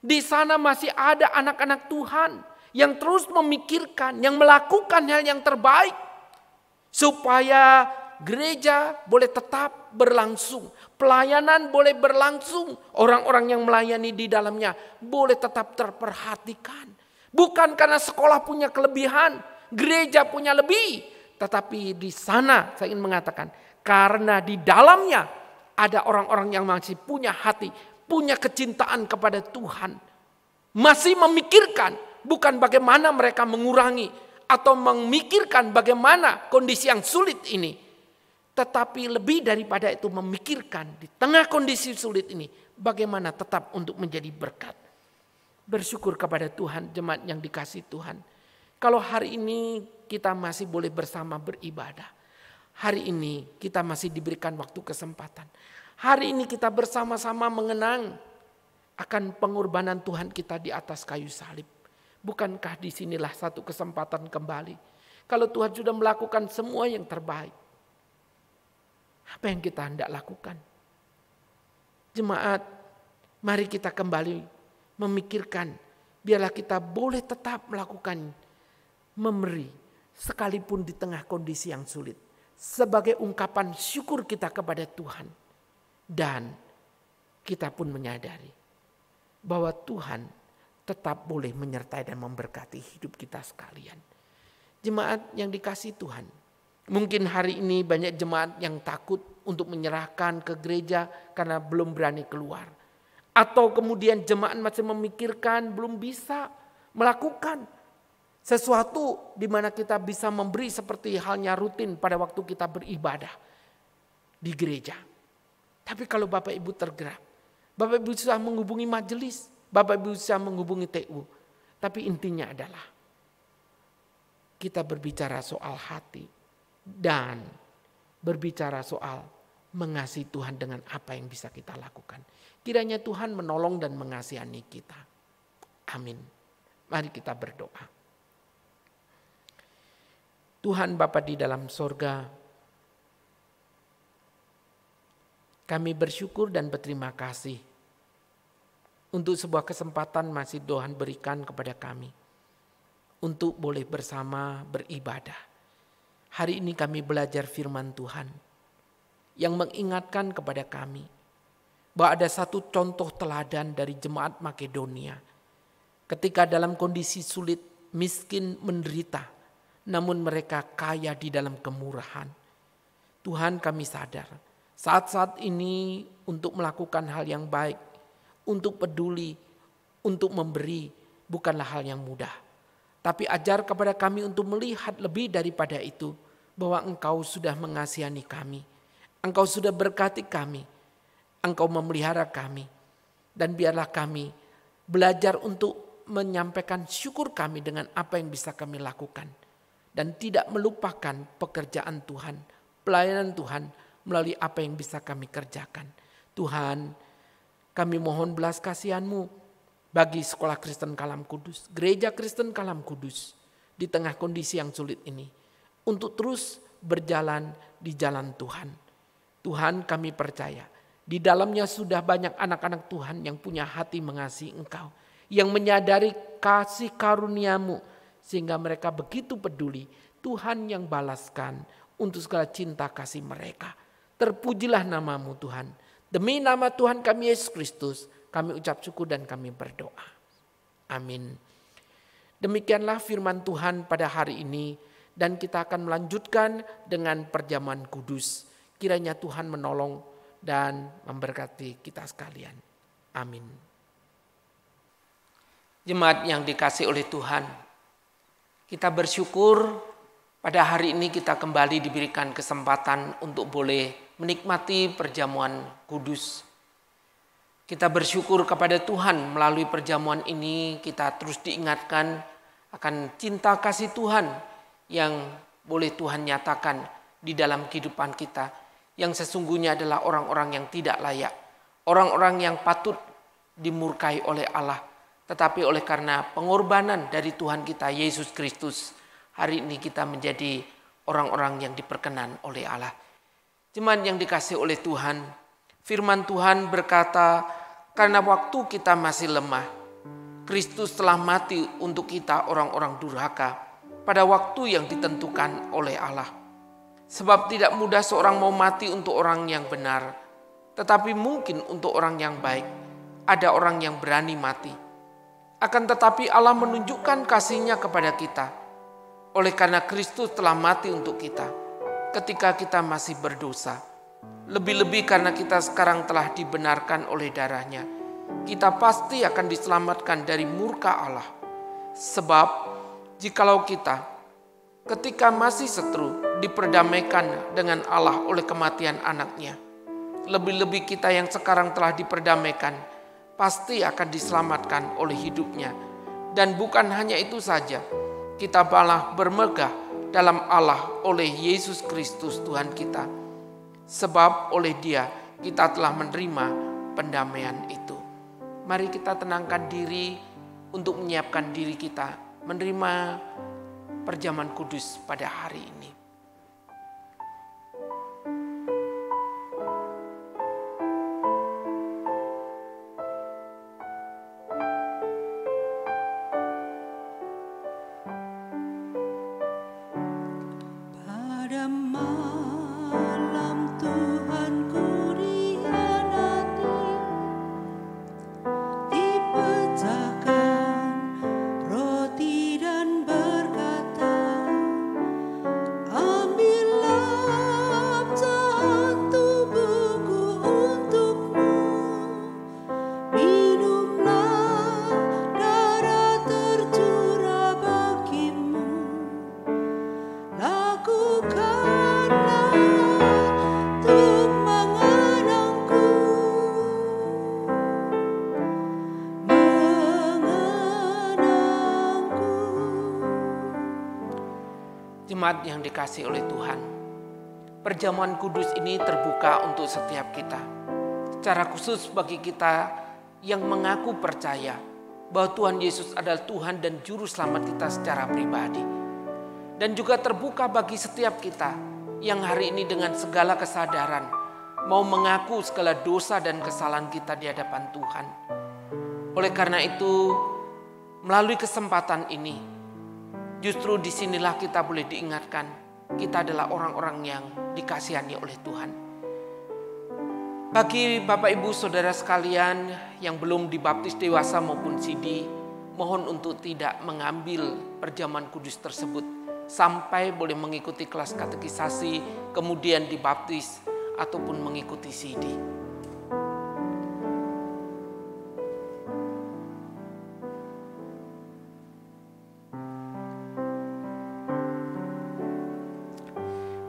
di sana masih ada anak-anak Tuhan yang terus memikirkan, yang melakukan hal yang terbaik supaya gereja boleh tetap berlangsung, pelayanan boleh berlangsung, orang-orang yang melayani di dalamnya boleh tetap terperhatikan. Bukan karena sekolah punya kelebihan, gereja punya lebih, tetapi di sana saya ingin mengatakan karena di dalamnya ada orang-orang yang masih punya hati, punya kecintaan kepada Tuhan, masih memikirkan bukan bagaimana mereka mengurangi atau memikirkan bagaimana kondisi yang sulit ini. Tetapi lebih daripada itu memikirkan di tengah kondisi sulit ini bagaimana tetap untuk menjadi berkat. Bersyukur kepada Tuhan, jemaat yang dikasihi Tuhan. Kalau hari ini kita masih boleh bersama beribadah. Hari ini kita masih diberikan waktu kesempatan. Hari ini kita bersama-sama mengenang akan pengorbanan Tuhan kita di atas kayu salib. Bukankah disinilah satu kesempatan kembali. Kalau Tuhan sudah melakukan semua yang terbaik, apa yang kita hendak lakukan? Jemaat, mari kita kembali memikirkan, biarlah kita boleh tetap melakukan memberi sekalipun di tengah kondisi yang sulit. Sebagai ungkapan syukur kita kepada Tuhan. Dan kita pun menyadari bahwa Tuhan tetap boleh menyertai dan memberkati hidup kita sekalian. Jemaat yang dikasihi Tuhan, mungkin hari ini banyak jemaat yang takut untuk menyerahkan ke gereja karena belum berani keluar. Atau kemudian jemaat masih memikirkan belum bisa melakukan sesuatu di mana kita bisa memberi seperti halnya rutin pada waktu kita beribadah di gereja. Tapi kalau Bapak Ibu tergerak, Bapak Ibu sudah menghubungi majelis, Bapak Ibu sudah menghubungi TU. Tapi intinya adalah kita berbicara soal hati dan berbicara soal mengasihi Tuhan dengan apa yang bisa kita lakukan. Kiranya Tuhan menolong dan mengasihani kita. Amin. Mari kita berdoa. Tuhan Bapa di dalam sorga, kami bersyukur dan berterima kasih untuk sebuah kesempatan masih Tuhan berikan kepada kami untuk boleh bersama beribadah. Hari ini kami belajar firman Tuhan yang mengingatkan kepada kami bahwa ada satu contoh teladan dari jemaat Makedonia ketika dalam kondisi sulit, miskin, menderita, namun mereka kaya di dalam kemurahan. Tuhan, kami sadar saat-saat ini untuk melakukan hal yang baik, untuk peduli, untuk memberi bukanlah hal yang mudah. Tapi ajar kepada kami untuk melihat lebih daripada itu, bahwa Engkau sudah mengasihani kami, Engkau sudah berkati kami, Engkau memelihara kami. Dan biarlah kami belajar untuk menyampaikan syukur kami dengan apa yang bisa kami lakukan. Dan tidak melupakan pekerjaan Tuhan, pelayanan Tuhan melalui apa yang bisa kami kerjakan. Tuhan, kami mohon belas kasihan-Mu bagi Sekolah Kristen Kalam Kudus, Gereja Kristen Kalam Kudus di tengah kondisi yang sulit ini, untuk terus berjalan di jalan Tuhan. Tuhan, kami percaya di dalamnya sudah banyak anak-anak Tuhan yang punya hati mengasihi Engkau. yang menyadari kasih karunia-Mu sehingga mereka begitu peduli. Tuhan yang balaskan untuk segala cinta kasih mereka. Terpujilah nama-Mu Tuhan. Demi nama Tuhan kami Yesus Kristus, kami ucap syukur dan kami berdoa. Amin. Demikianlah firman Tuhan pada hari ini, dan kita akan melanjutkan dengan perjamuan kudus. Kiranya Tuhan menolong dan memberkati kita sekalian. Amin. Jemaat yang dikasihi oleh Tuhan, kita bersyukur pada hari ini kita kembali diberikan kesempatan untuk boleh menikmati perjamuan kudus. Kita bersyukur kepada Tuhan melalui perjamuan ini kita terus diingatkan akan cinta kasih Tuhan yang boleh Tuhan nyatakan di dalam kehidupan kita, yang sesungguhnya adalah orang-orang yang tidak layak, orang-orang yang patut dimurkai oleh Allah, tetapi oleh karena pengorbanan dari Tuhan kita Yesus Kristus, hari ini kita menjadi orang-orang yang diperkenan oleh Allah. Jemaat yang dikasihi oleh Tuhan, firman Tuhan berkata, karena waktu kita masih lemah, Kristus telah mati untuk kita orang-orang durhaka pada waktu yang ditentukan oleh Allah. Sebab tidak mudah seorang mau mati untuk orang yang benar, tetapi mungkin untuk orang yang baik ada orang yang berani mati. Akan tetapi Allah menunjukkan kasih-Nya kepada kita, oleh karena Kristus telah mati untuk kita ketika kita masih berdosa. Lebih-lebih karena kita sekarang telah dibenarkan oleh darah-Nya, kita pasti akan diselamatkan dari murka Allah. Sebab jikalau kita ketika masih seteru diperdamaikan dengan Allah oleh kematian anaknya, lebih-lebih kita yang sekarang telah diperdamaikan pasti akan diselamatkan oleh hidupnya. Dan bukan hanya itu saja, kita malah bermegah dalam Allah oleh Yesus Kristus Tuhan kita. Sebab oleh Dia kita telah menerima pendamaian itu. Mari kita tenangkan diri untuk menyiapkan diri kita menerima perjamuan kudus pada hari ini. Pada malam Tuhan ku dikhianati, dipecahkan roti dan berkata, ambillah pecahan tubuhku untukmu, minumlah darah tercurah bagimu, lakukanlah untuk mengenangku. Jemaat yang dikasihi oleh Tuhan, perjamuan kudus ini terbuka untuk setiap kita. Secara khusus bagi kita yang mengaku percaya bahwa Tuhan Yesus adalah Tuhan dan Juru Selamat kita secara pribadi. Dan juga terbuka bagi setiap kita yang hari ini dengan segala kesadaran mau mengaku segala dosa dan kesalahan kita di hadapan Tuhan. Oleh karena itu, melalui kesempatan ini, justru disinilah kita boleh diingatkan, kita adalah orang-orang yang dikasihani oleh Tuhan. Bagi Bapak Ibu Saudara sekalian yang belum dibaptis dewasa maupun sidi, mohon untuk tidak mengambil perjamuan kudus tersebut sampai boleh mengikuti kelas katekisasi, kemudian dibaptis ataupun mengikuti sidi.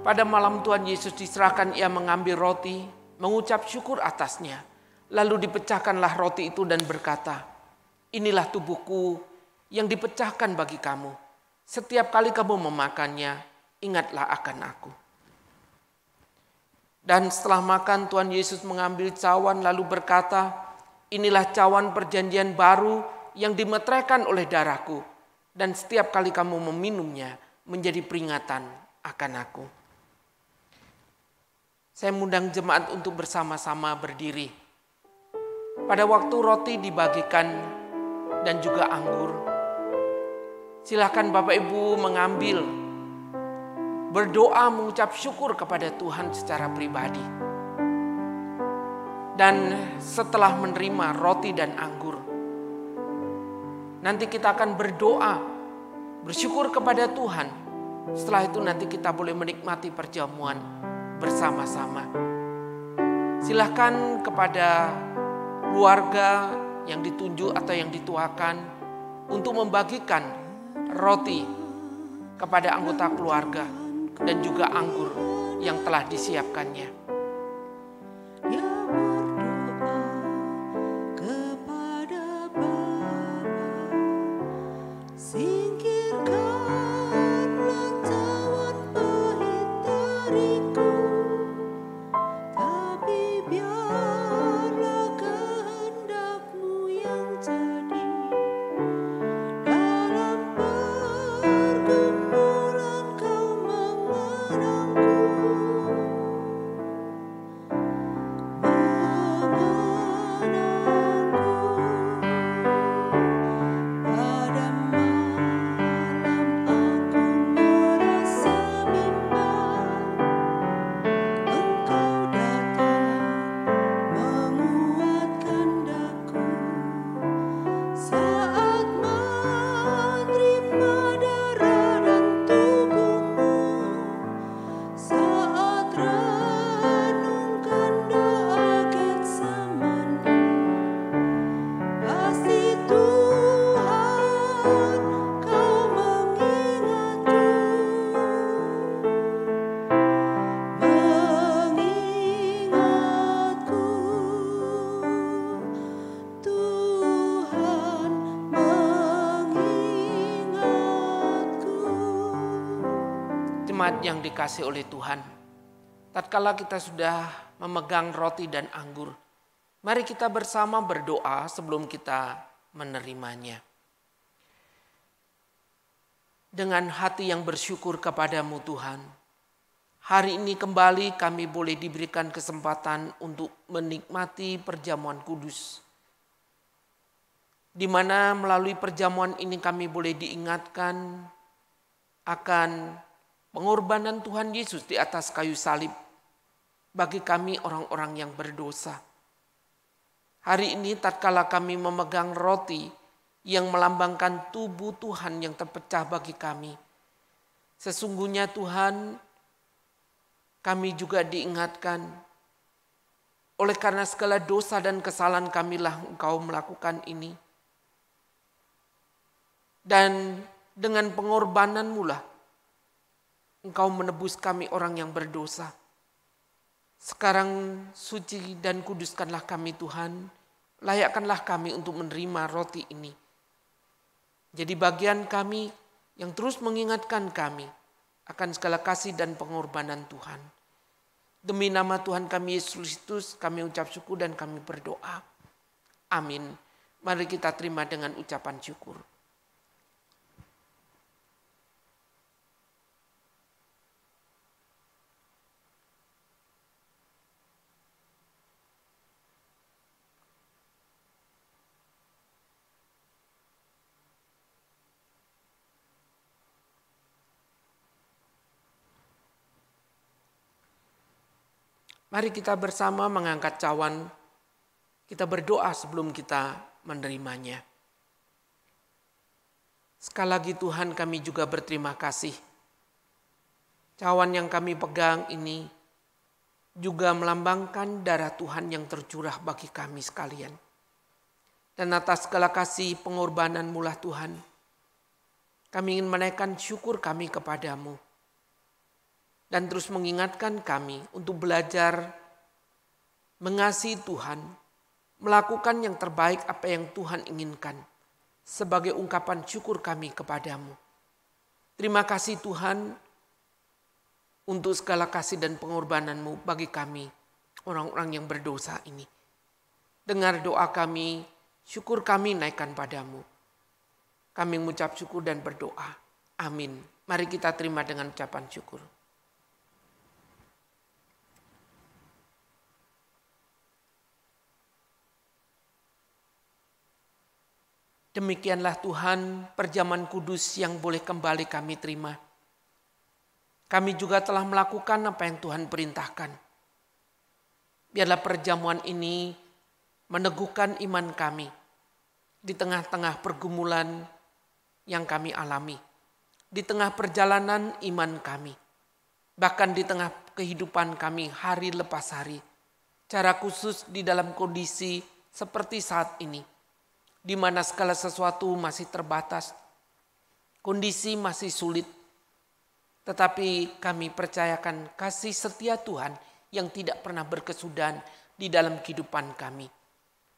Pada malam Tuhan Yesus diserahkan, Ia mengambil roti, mengucap syukur atasnya. Lalu dipecahkanlah roti itu dan berkata, inilah tubuhku yang dipecahkan bagi kamu. Setiap kali kamu memakannya, ingatlah akan aku. Dan setelah makan, Tuhan Yesus mengambil cawan lalu berkata, inilah cawan perjanjian baru yang dimeteraikan oleh darahku. Dan setiap kali kamu meminumnya, menjadi peringatan akan aku. Saya mengundang jemaat untuk bersama-sama berdiri. Pada waktu roti dibagikan, dan juga anggur. Silakan Bapak Ibu mengambil, berdoa mengucap syukur kepada Tuhan secara pribadi. Dan setelah menerima roti dan anggur, nanti kita akan berdoa, bersyukur kepada Tuhan. Setelah itu nanti kita boleh menikmati perjamuan bersama-sama. Silakan kepada keluarga yang ditunjuk atau yang dituakan untuk membagikan roti kepada anggota keluarga dan juga anggur yang telah disiapkannya. Yang dikasih oleh Tuhan, tatkala kita sudah memegang roti dan anggur, mari kita bersama berdoa sebelum kita menerimanya. Dengan hati yang bersyukur kepadamu Tuhan, hari ini kembali kami boleh diberikan kesempatan untuk menikmati perjamuan kudus, di mana melalui perjamuan ini kami boleh diingatkan akan pengorbanan Tuhan Yesus di atas kayu salib bagi kami orang-orang yang berdosa. Hari ini tatkala kami memegang roti yang melambangkan tubuh Tuhan yang terpecah bagi kami, sesungguhnya Tuhan, kami juga diingatkan, oleh karena segala dosa dan kesalahan kamilah Engkau melakukan ini. Dan dengan pengorbanan-Mu lah Engkau menebus kami orang yang berdosa. Sekarang suci dan kuduskanlah kami Tuhan. Layakkanlah kami untuk menerima roti ini. Jadi bagian kami yang terus mengingatkan kami akan segala kasih dan pengorbanan Tuhan. Demi nama Tuhan kami Yesus Kristus kami ucap syukur dan kami berdoa. Amin. Mari kita terima dengan ucapan syukur. Mari kita bersama mengangkat cawan, kita berdoa sebelum kita menerimanya. Sekali lagi Tuhan kami juga berterima kasih. Cawan yang kami pegang ini juga melambangkan darah Tuhan yang tercurah bagi kami sekalian. Dan atas segala kasih pengorbanan-Mu lah Tuhan, kami ingin menaikkan syukur kami kepadamu. Dan terus mengingatkan kami untuk belajar mengasihi Tuhan, melakukan yang terbaik apa yang Tuhan inginkan sebagai ungkapan syukur kami kepadamu. Terima kasih Tuhan untuk segala kasih dan pengorbanan-Mu bagi kami, orang-orang yang berdosa ini. Dengar doa kami, syukur kami naikkan padamu. Kami mengucap syukur dan berdoa. Amin. Mari kita terima dengan ucapan syukur. Demikianlah Tuhan perjamuan kudus yang boleh kembali kami terima. Kami juga telah melakukan apa yang Tuhan perintahkan. Biarlah perjamuan ini meneguhkan iman kami di tengah-tengah pergumulan yang kami alami. Di tengah perjalanan iman kami. Bahkan di tengah kehidupan kami hari lepas hari. Cara khusus di dalam kondisi seperti saat ini. Di mana segala sesuatu masih terbatas. Kondisi masih sulit. Tetapi kami percayakan kasih setia Tuhan yang tidak pernah berkesudahan di dalam kehidupan kami.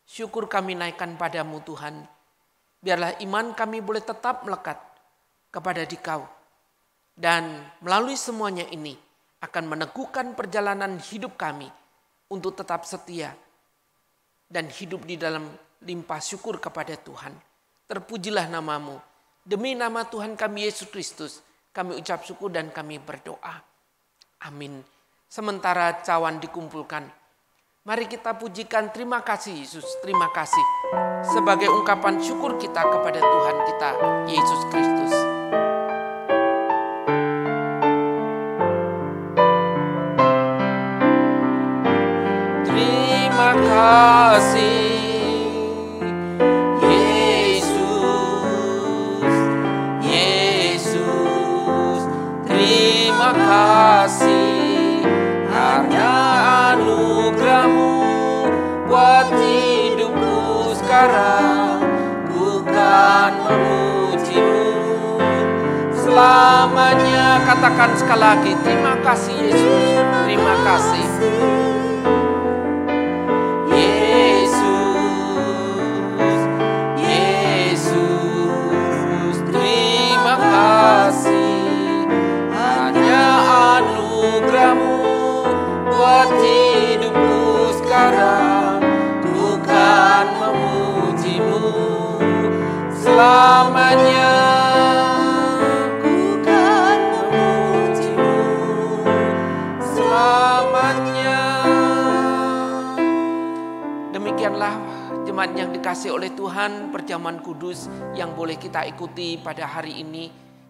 Syukur kami naikkan padamu Tuhan. Biarlah iman kami boleh tetap melekat kepada Dikau. Dan melalui semuanya ini akan meneguhkan perjalanan hidup kami untuk tetap setia dan hidup di dalam limpah syukur kepada Tuhan. Terpujilah namamu. Demi nama Tuhan kami Yesus Kristus, kami ucap syukur dan kami berdoa. Amin. Sementara cawan dikumpulkan, mari kita pujikan terima kasih Yesus, terima kasih. Sebagai ungkapan syukur kita kepada Tuhan kita, Yesus Kristus. Terima kasih. Terima kasih hanya anugerah-Mu buat hidupku sekarang, bukan memuji-Mu selamanya. Katakan sekali lagi, terima kasih Yesus, terima kasih. Yesus, Yesus, terima kasih. Anugerah-Mu buat hidupku sekarang, bukan memuji-Mu selamanya, bukan memuji-Mu selamanya. Demikianlah jemaat yang dikasihi oleh Tuhan, perjamuan kudus yang boleh kita ikuti pada hari ini.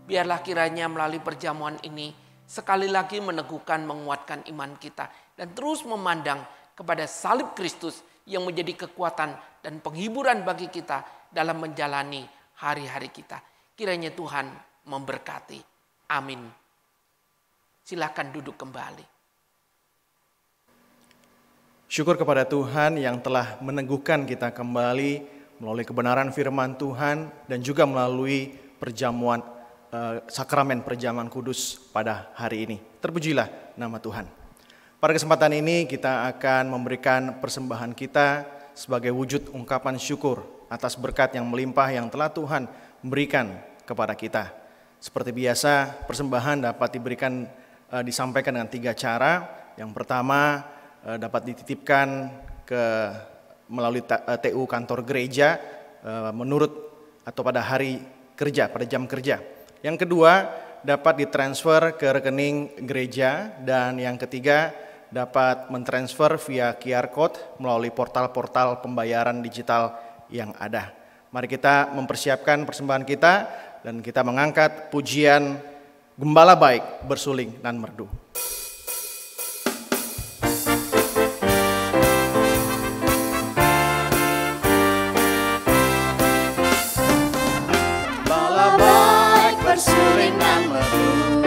Biarlah kiranya melalui perjamuan ini sekali lagi meneguhkan, menguatkan iman kita. Dan terus memandang kepada salib Kristus yang menjadi kekuatan dan penghiburan bagi kita dalam menjalani hari-hari kita. Kiranya Tuhan memberkati. Amin. Silakan duduk kembali. Syukur kepada Tuhan yang telah meneguhkan kita kembali melalui kebenaran firman Tuhan dan juga melalui perjamuan sakramen perjamuan kudus pada hari ini. Terpujilah nama Tuhan. Pada kesempatan ini kita akan memberikan persembahan kita sebagai wujud ungkapan syukur atas berkat yang melimpah yang telah Tuhan berikan kepada kita. Seperti biasa, persembahan dapat diberikan disampaikan dengan 3 cara. Yang pertama dapat dititipkan melalui TU kantor gereja menurut atau pada hari kerja, pada jam kerja. Yang kedua, dapat ditransfer ke rekening gereja. Dan yang ketiga, dapat mentransfer via QR Code melalui portal-portal pembayaran digital yang ada. Mari kita mempersiapkan persembahan kita dan kita mengangkat pujian Gembala Baik Bersuling dan Merdu. Bersuling dan merdu,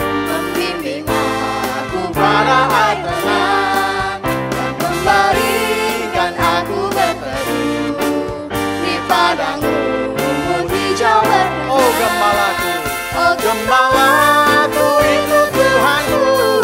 membimbing aku pada air tenang, dan memberikan aku berteduh di padang rumput hijau bernama. Oh gembalaku, oh gembalaku itu Tuhanku,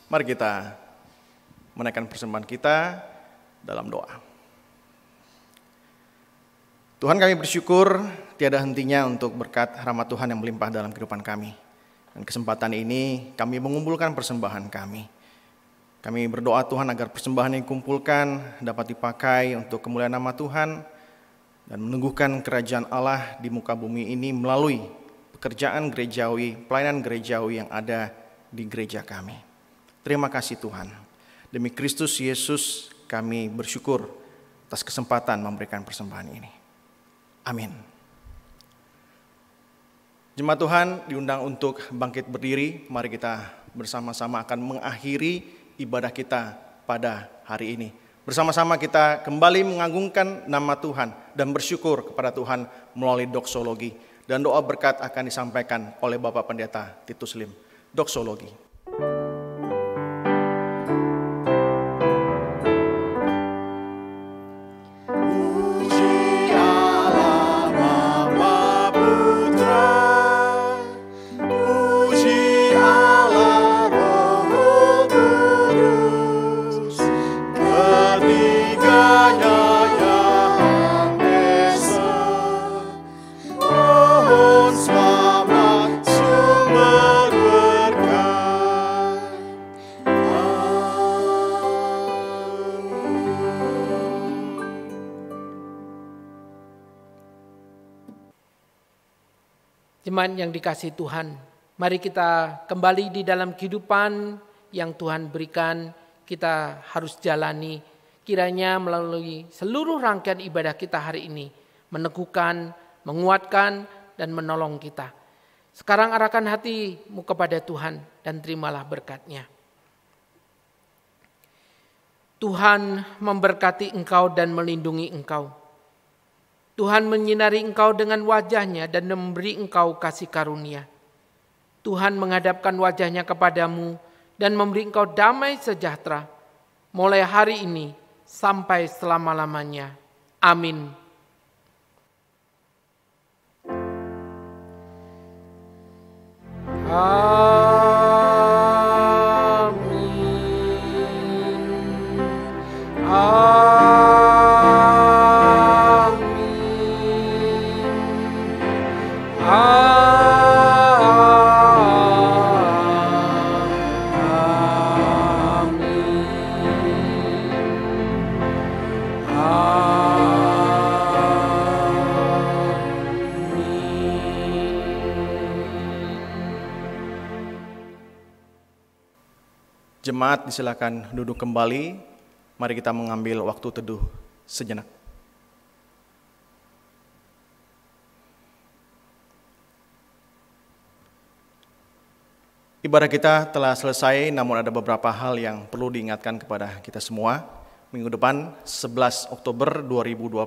Mari kita menaikkan persembahan kita dalam doa. Tuhan, kami bersyukur tiada hentinya untuk berkat rahmat Tuhan yang melimpah dalam kehidupan kami. Dan kesempatan ini kami mengumpulkan persembahan kami. Kami berdoa Tuhan agar persembahan yang dikumpulkan dapat dipakai untuk kemuliaan nama Tuhan dan meneguhkan kerajaan Allah di muka bumi ini melalui pekerjaan gerejawi, pelayanan gerejawi yang ada di gereja kami. Terima kasih Tuhan. Demi Kristus Yesus kami bersyukur atas kesempatan memberikan persembahan ini. Amin. Jemaat Tuhan diundang untuk bangkit berdiri. Mari kita bersama-sama akan mengakhiri ibadah kita pada hari ini. Bersama-sama kita kembali mengagungkan nama Tuhan dan bersyukur kepada Tuhan melalui doksologi. Dan doa berkat akan disampaikan oleh Bapak Pendeta Titus Lim. Doksologi. Jemaat yang dikasihi Tuhan, mari kita kembali di dalam kehidupan yang Tuhan berikan, kita harus jalani. Kiranya melalui seluruh rangkaian ibadah kita hari ini, meneguhkan, menguatkan, dan menolong kita. Sekarang arahkan hatimu kepada Tuhan dan terimalah berkat-Nya. Tuhan memberkati engkau dan melindungi engkau. Tuhan menyinari engkau dengan wajah-Nya dan memberi engkau kasih karunia. Tuhan menghadapkan wajah-Nya kepadamu dan memberi engkau damai sejahtera, mulai hari ini sampai selama-lamanya. Amin. Jemaat disilakan duduk kembali. Mari kita mengambil waktu teduh sejenak. Ibadah kita telah selesai, namun ada beberapa hal yang perlu diingatkan kepada kita semua. Minggu depan 11 Oktober 2020,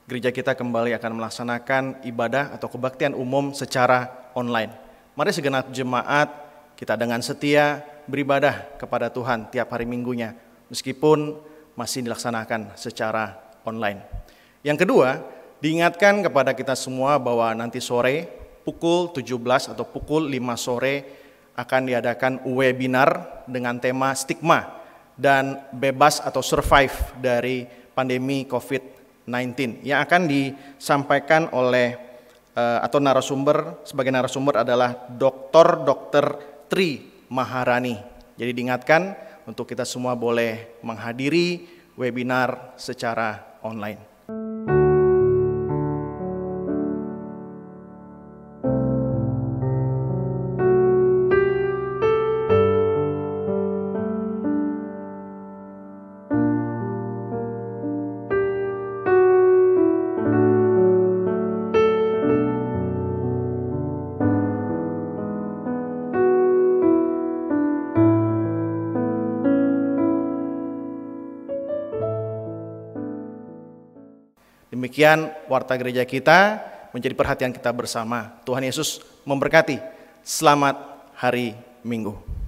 gereja kita kembali akan melaksanakan ibadah atau kebaktian umum secara online. Mari segenap jemaat kita dengan setia beribadah kepada Tuhan tiap hari minggunya, meskipun masih dilaksanakan secara online. Yang kedua, diingatkan kepada kita semua bahwa nanti sore pukul 17 atau pukul 5 sore akan diadakan webinar dengan tema stigma dan bebas atau survive dari pandemi COVID-19 yang akan disampaikan oleh atau sebagai narasumber adalah Dr. Tri Maharani. Jadi diingatkan untuk kita semua boleh menghadiri webinar secara online. Demikian warta gereja kita menjadi perhatian kita bersama. Tuhan Yesus memberkati. Selamat hari Minggu.